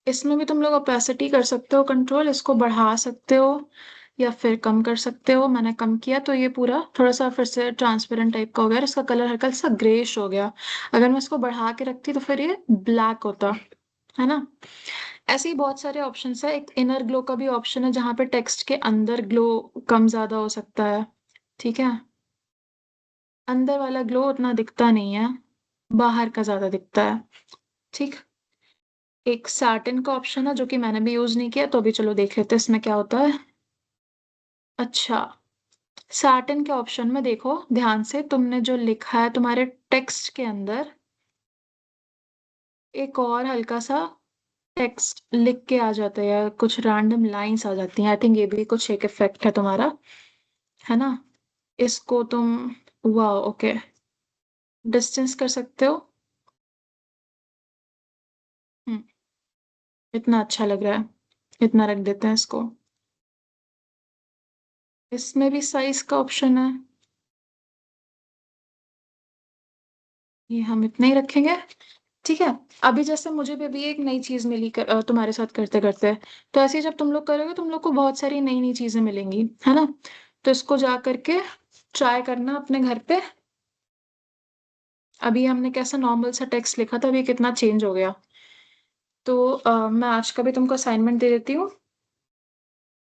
इसमें भी तुम लोग ओपेसिटी कर सकते हो कंट्रोल, इसको बढ़ा सकते हो या फिर कम कर सकते हो। मैंने कम किया तो ये पूरा थोड़ा सा फिर से ट्रांसपेरेंट टाइप का हो गया, इसका कलर हल्का सा ग्रेश हो गया। अगर मैं इसको बढ़ा के रखती तो फिर ये ब्लैक होता, है ना। ऐसे ही बहुत सारे ऑप्शंस है। एक इनर ग्लो का भी ऑप्शन है, जहाँ पे टेक्स्ट के अंदर ग्लो कम ज्यादा हो सकता है। ठीक है, अंदर वाला ग्लो उतना दिखता नहीं है, बाहर का ज्यादा दिखता है। ठीक। एक सैटिन का ऑप्शन है जो कि मैंने भी यूज नहीं किया, तो अभी चलो देख लेते हैं इसमें क्या होता है। अच्छा, सैटिन के ऑप्शन में देखो ध्यान से, तुमने जो लिखा है तुम्हारे टेक्स्ट के अंदर एक और हल्का सा टेक्स्ट लिख के आ जाता है, या कुछ रैंडम लाइंस आ जाती हैं। आई थिंक ये भी कुछ एक इफेक्ट है तुम्हारा, है ना। इसको तुम, वाह ओके, डिस्टेंस कर सकते हो। हम्म, इतना अच्छा लग रहा है, इतना रख देते हैं इसको। इसमें भी साइज का ऑप्शन है, ये हम इतना ही रखेंगे। ठीक है। अभी जैसे मुझे भी अभी एक नई चीज मिली तुम्हारे साथ करते करते, तो ऐसे ही जब तुम लोग करोगे तुम लोग को बहुत सारी नई नई चीजें मिलेंगी, है ना। तो इसको जा करके ट्राई करना अपने घर पे। अभी हमने कैसा नॉर्मल सा टेक्स्ट लिखा था, अभी कितना चेंज हो गया। तो मैं आज का भी तुमको असाइनमेंट दे देती हूँ।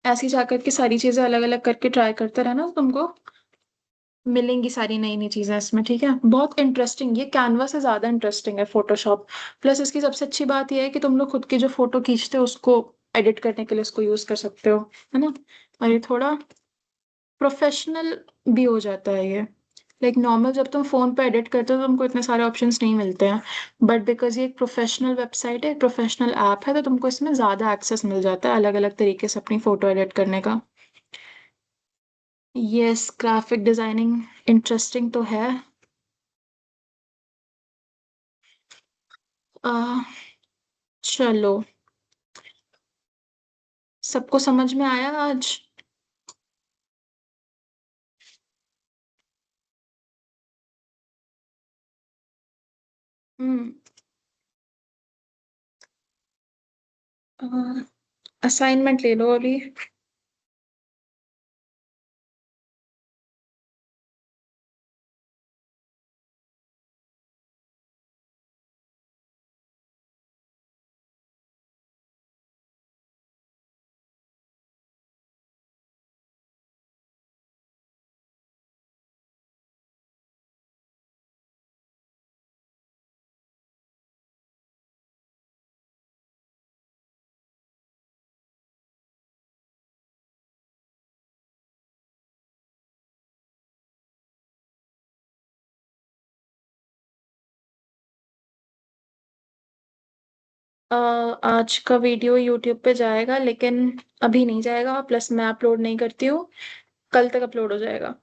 ऐसे ही जा करके सारी चीजें अलग अलग करके ट्राई करते रहना, तो तुमको मिलेंगी सारी नई नई चीजें इसमें। ठीक है, बहुत इंटरेस्टिंग, ये कैनवा से ज्यादा इंटरेस्टिंग है फोटोशॉप। प्लस इसकी सबसे अच्छी बात ये है कि तुम लोग खुद की जो फोटो खींचते हो उसको एडिट करने के लिए इसको यूज कर सकते हो, है ना। और ये थोड़ा प्रोफेशनल भी हो जाता है ये। लाइक नॉर्मल जब तुम फोन पे एडिट करते हो तो तुमको इतने सारे ऑप्शंस नहीं मिलते हैं, बट बिकॉज ये एक प्रोफेशनल वेबसाइट है, एक प्रोफेशनल ऐप है, तो तुमको इसमें ज्यादा एक्सेस मिल जाता है अलग अलग तरीके से अपनी फोटो एडिट करने का। यस, ग्राफिक डिजाइनिंग इंटरेस्टिंग तो है। आ, चलो, सबको समझ में आया आज। हम्म। असाइनमेंट ले लो अभी। अ, आज का वीडियो यूट्यूब पे जाएगा, लेकिन अभी नहीं जाएगा, प्लस मैं अपलोड नहीं करती हूँ, कल तक अपलोड हो जाएगा।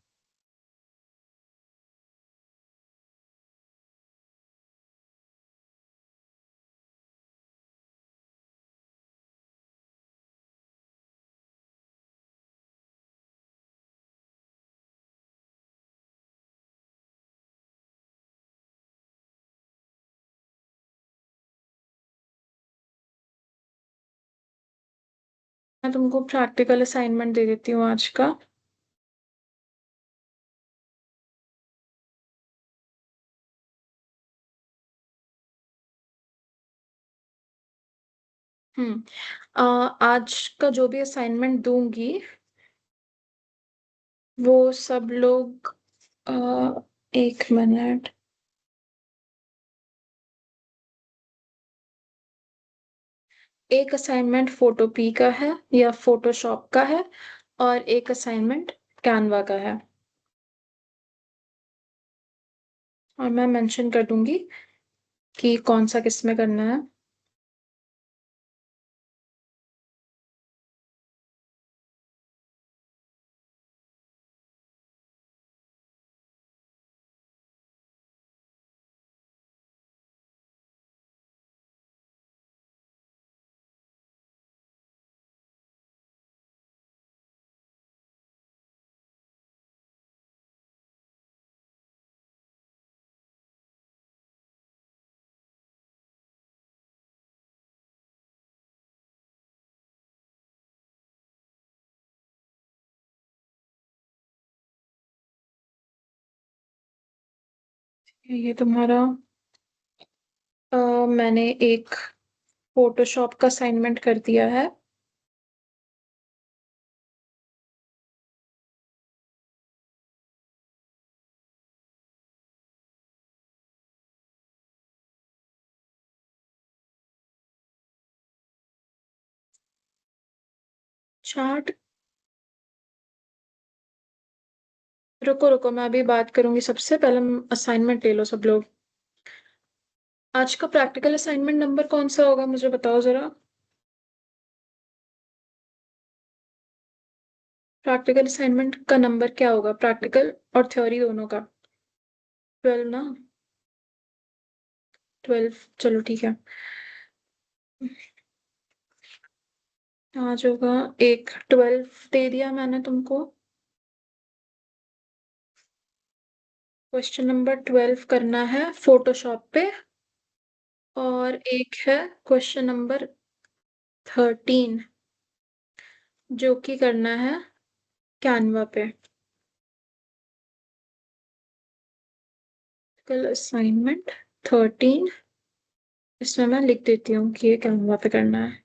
मैं तुमको प्रैक्टिकल असाइनमेंट दे देती हूँ आज का। हम्म। आज का जो भी असाइनमेंट दूंगी वो सब लोग, अ, एक मिनट, एक असाइनमेंट फोटोपी का है या फोटोशॉप का है, और एक असाइनमेंट कैनवा का है। और मैं मेंशन कर दूंगी कि कौन सा किस में करना है। ये तुम्हारा मैंने एक फोटोशॉप का असाइनमेंट कर दिया है। चार्ट, रुको रुको, मैं अभी बात करूंगी। सबसे पहले असाइनमेंट ले लो सब लोग। आज का प्रैक्टिकल असाइनमेंट नंबर कौन सा होगा, मुझे बताओ जरा। प्रैक्टिकल असाइनमेंट का नंबर क्या होगा, प्रैक्टिकल और थ्योरी दोनों का? 12 ना? 12, चलो ठीक है। आज होगा एक 12 दे दिया मैंने तुमको। क्वेश्चन नंबर 12 करना है फोटोशॉप पे। और एक है क्वेश्चन नंबर 13, जो कि करना है कैनवा पे। कल असाइनमेंट 13, इसमें मैं लिख देती हूँ कि ये कैनवा पे करना है।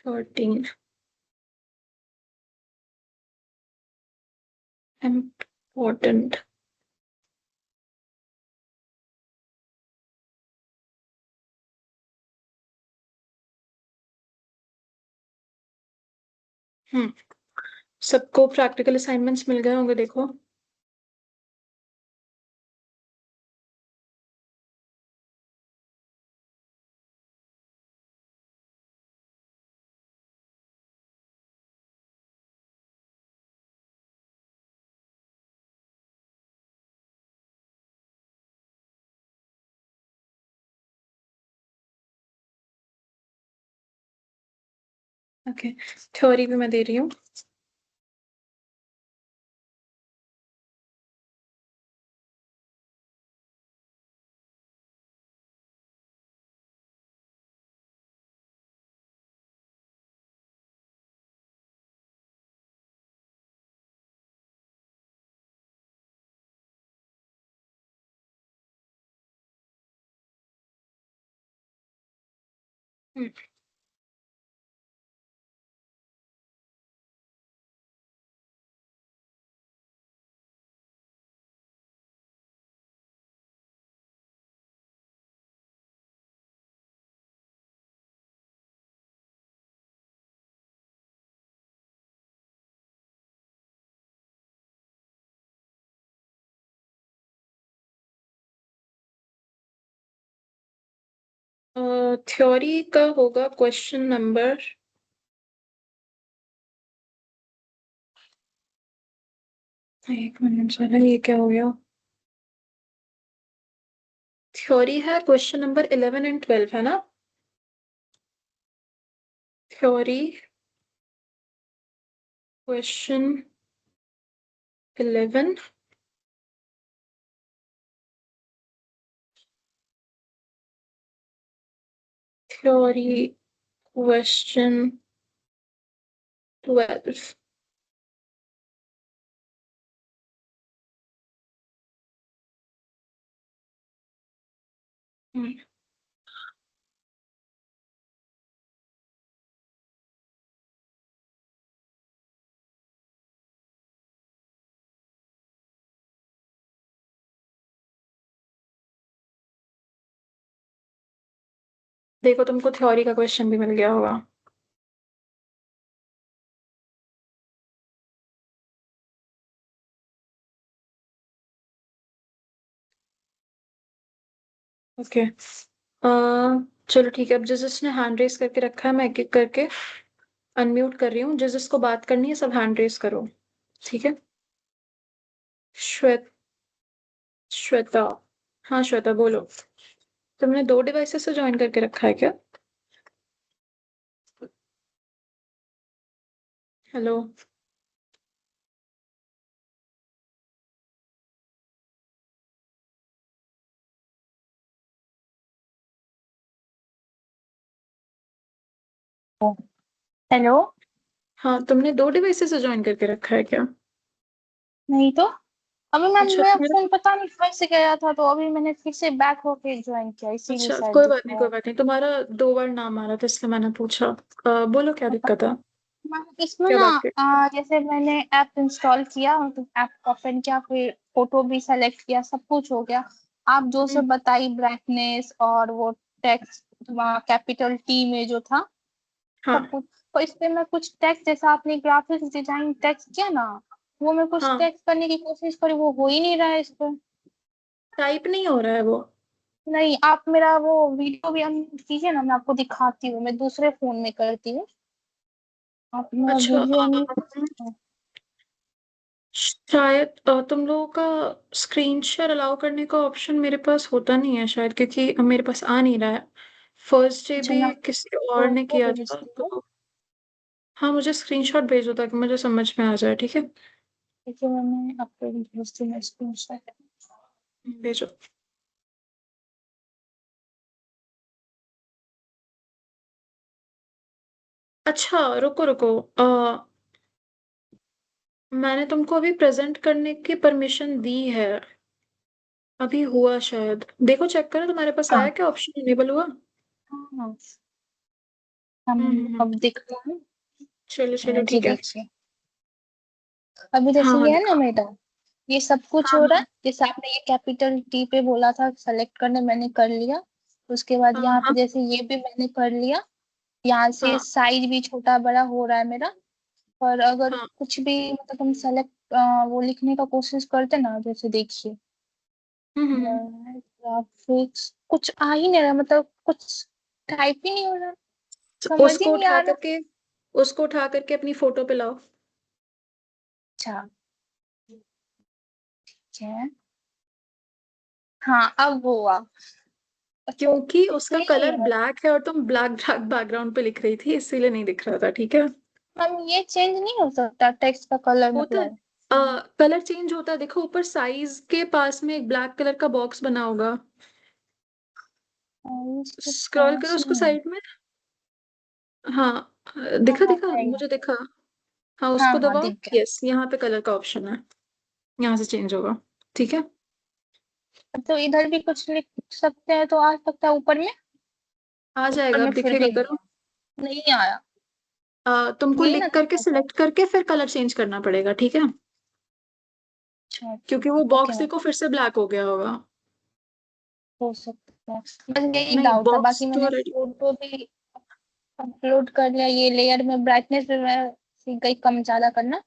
13 इम्पोर्टेंट। हम्म, सबको प्रैक्टिकल असाइनमेंट्स मिल गए होंगे, देखो। ओके, थ्योरी भी मैं दे रही हूँ। हम्म, थ्योरी का होगा क्वेश्चन नंबर, एक मिनट जरा, ये क्या हो गया। थ्योरी है क्वेश्चन नंबर 11 एंड 12, है ना? Theory question 11, theory question 12। हम्म, देखो तुमको थ्योरी का क्वेश्चन भी मिल गया होगा। ओके। चलो ठीक है, अब जिस जिसने हैंड रेस करके रखा है मैं एक एक करके अनम्यूट कर रही हूँ। जिस जिसको बात करनी है सब हैंड रेस करो, ठीक है। श्वेत श्वेता, हाँ श्वेता बोलो। तुमने 2 डिवाइसेस से ज्वाइन करके रखा है क्या? हेलो। हेलो। हाँ, तुमने 2 डिवाइसेस से ज्वाइन करके रखा है क्या? नहीं तो, अभी मैम अच्छा मेरा तुम्हारा, फोन पता नहीं कैसे गया था, तो अभी मैंने फिर से बैक होके ज्वाइन किया, इसीलिए अच्छा शायद कोई दिख बात नहीं रहा कोई है। बात नहीं, तुम्हारा 2 बार नाम आ रहा था इसलिए मैंने पूछा। बोलो क्या दिक्कत है, मैम इसमें क्या ना बात कर। जैसे मैंने ऐप इंस्टॉल किया, मतलब ऐप ओपन किया, फिर फोटो भी सेलेक्ट किया, सब कुछ हो गया। आप जो हम्म, सब बताई ब्राइटनेस और वो टेक्स्ट कैपिटल टी में जो था सब हाँ कुछ, तो इस पे मैं कुछ टेक्स्ट, जैसा आपने ग्राफिक्स डिजाइन टेक्स्ट किया ना, वो मैं कुछ हाँ, टेक्स्ट करने की कोशिश करी, वो हो ही नहीं रहा है इस पे। टाइप नहीं हो रहा है वो। नहीं, आप मेरा वो वीडियो भी ऑन कीजिए ना, मैं आपको दिखाती हूँ, मैं दूसरे फोन में करती हूँ। आप मेरा अच्छा वीडियो ऑन। शायद तुम लोगों का स्क्रीन शेयर अलाउ करने का ऑप्शन मेरे पास होता नहीं है शायद, क्योंकि मेरे पास आ नहीं रहा है। फर्स्ट डे अच्छा, मैं भी किसी और आपको ने वो किया था भेजती हूँ। तो। हाँ मुझे स्क्रीनशॉट भेजो ताकि मुझे समझ में आ जाए, ठीक है। देखिए मैंने आपको भेजती हूँ स्क्रीनशॉट। भेजो। अच्छा रुको रुको, मैंने तुमको अभी प्रेजेंट करने की परमिशन दी है। अभी हुआ शायद, देखो चेक करो तुम्हारे पास हाँ आया क्या, ऑप्शन इनेबल हुआ? हाँ, हम हम्म। अब देखते हैं। चलो चलो जी ठीक है। देखिए, अभी हाँ जैसे हाँ ये है ना दिखा। मेरा, ये सब कुछ हाँ हो रहा है, हाँ जैसे आपने ये कैपिटल टी पे बोला था सेलेक्ट करने, मैंने कर लिया। उसके बाद हाँ यहाँ पे हाँ जैसे ये भी मैंने कर लिया। यहाँ से हाँ साइज भी छोटा बड़ा हो रहा है मेरा। पर अगर हाँ। कुछ भी मतलब हम सेलेक्ट वो लिखने का कोशिश करते ना, जैसे देखिए हम्म। ग्राफिक्स कुछ आ ही नहीं रहा, मतलब कुछ टाइप ही नहीं हो रहा, तो समझ ही उसको नहीं आ उठा रहा। करके, उसको उठा करके अपनी फोटो पे लाओ। अच्छा, ठीक है। हाँ अब हुआ। अच्छा, क्योंकि उसका नहीं कलर ब्लैक है और तुम ब्लैक ब्लैक बैकग्राउंड पे लिख रही थी इसीलिए नहीं दिख रहा था, ठीक है। हम ये चेंज नहीं हो सकता टेक्स्ट का कलर होता है, मतलब। कलर चेंज होता है, देखो ऊपर साइज के पास में एक ब्लैक कलर का बॉक्स बना होगा। इसके स्क्रॉल करो पास उसको में। साइड में। हाँ हाँ दिखा हाँ, दिखा है मुझे दिखा। हाँ हाँ उसको हाँ, दबाओ, दिख गया। यस यहाँ पे कलर का ऑप्शन है, यहाँ से चेंज होगा, ठीक है। तो इधर भी कुछ लिख सकते हैं तो आ सकता है ऊपर में। आ ऊपर जाएगा, में अब फिर भी दिखेगा नहीं करो। आया, नहीं आया। तुमको यही ना लिख करके दिक्कत है। सिलेक्ट करके फिर कलर चेंज करना पड़ेगा, ठीक है। अच्छा क्योंकि वो ओके बॉक्स मैम, देखो फिर से ब्लैक हो गया होगा। हो सकता है। बस यही नहीं डाउट था, बॉक्स बाकी तो मैंने रेडी। फोटो भी अपलोड कर लिया। ये लेयर में ब्राइटनेस भी मैं सीख गई कम ज्यादा करना।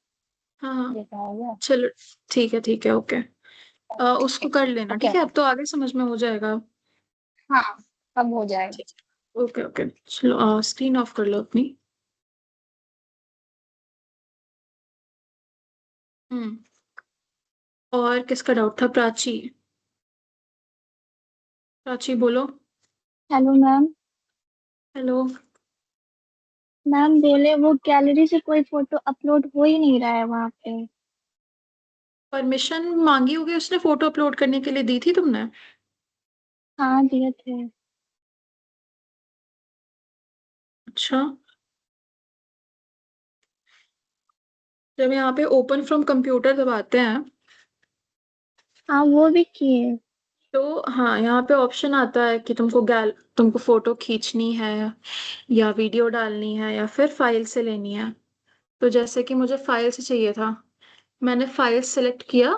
हाँ हाँ देखा हो गया। चलो ठीक है ओके। ठीक उसको है। कर लेना, ओके। ठीक है, अब तो आगे समझ में हो जाएगा। हाँ, अब हो जाएगा। ठीक है ओके ओके। चलो स्क्रीन ऑफ कर लो अपनी। हम्म। और किसका डाउट था, प्राची? प्राची बोलो। Hello ma'am. हेलो। मैम बोले वो गैलरी से कोई फोटो अपलोड हो ही नहीं रहा है वहां पे। परमिशन मांगी होगी उसने फोटो अपलोड करने के लिए, दी थी तुमने? हाँ दिए थे। अच्छा, जब यहाँ पे ओपन फ्रॉम कंप्यूटर दबाते हैं हाँ वो भी किए। तो हाँ यहाँ पे ऑप्शन आता है कि तुमको फोटो खींचनी है या वीडियो डालनी है या फिर फाइल से लेनी है। तो जैसे कि मुझे फाइल से चाहिए था, मैंने फाइल सेलेक्ट किया,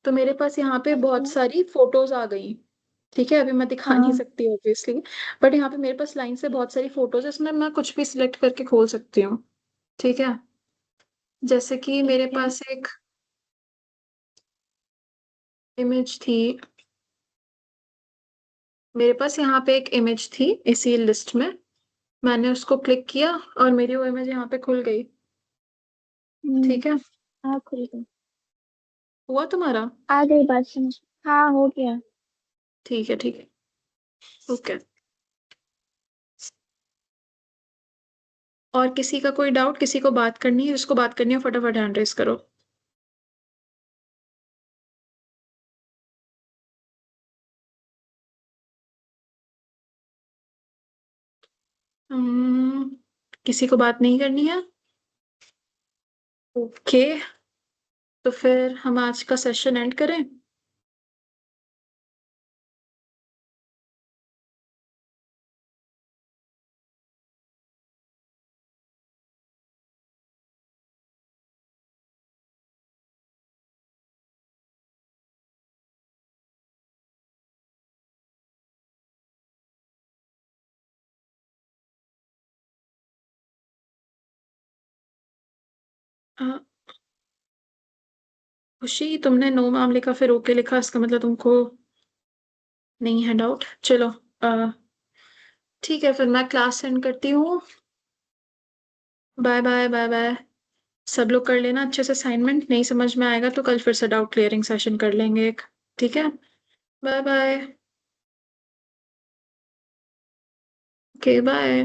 तो मेरे पास यहाँ पे बहुत अच्छा। सारी फोटोज आ गई। ठीक है, अभी मैं दिखा नहीं हाँ सकती ऑब्वियसली, बट यहाँ पे मेरे पास लाइन से बहुत सारी फोटोज है, इसमें मैं कुछ भी सिलेक्ट करके खोल सकती हूँ, ठीक है। जैसे कि ठीक मेरे है। पास एक इमेज थी, मेरे पास यहाँ पे एक इमेज थी इसी लिस्ट में, मैंने उसको क्लिक किया और मेरी वो इमेज यहाँ पे खुल गई। ठीक है, हाँ खुल गई। हुआ तुम्हारा? आ गई बात समझ। हाँ हो गया। ठीक है ठीक है, ओके। और किसी का कोई डाउट, किसी को बात करनी है? जिसको बात करनी है फटाफट हैंड रेस करो। हम्म, किसी को बात नहीं करनी है? ओके, तो फिर हम आज का सेशन एंड करें। अ, खुशी, तुमने नो मामले का फिर ओके लिखा, इसका मतलब तुमको नहीं है डाउट। चलो, ठीक है, फिर मैं क्लास एंड करती हूँ। Bye bye bye bye. सब लोग कर लेना अच्छे से असाइनमेंट, नहीं समझ में आएगा तो कल फिर से डाउट क्लियरिंग सेशन कर लेंगे एक। ठीक है, बाय बाय। Okay bye.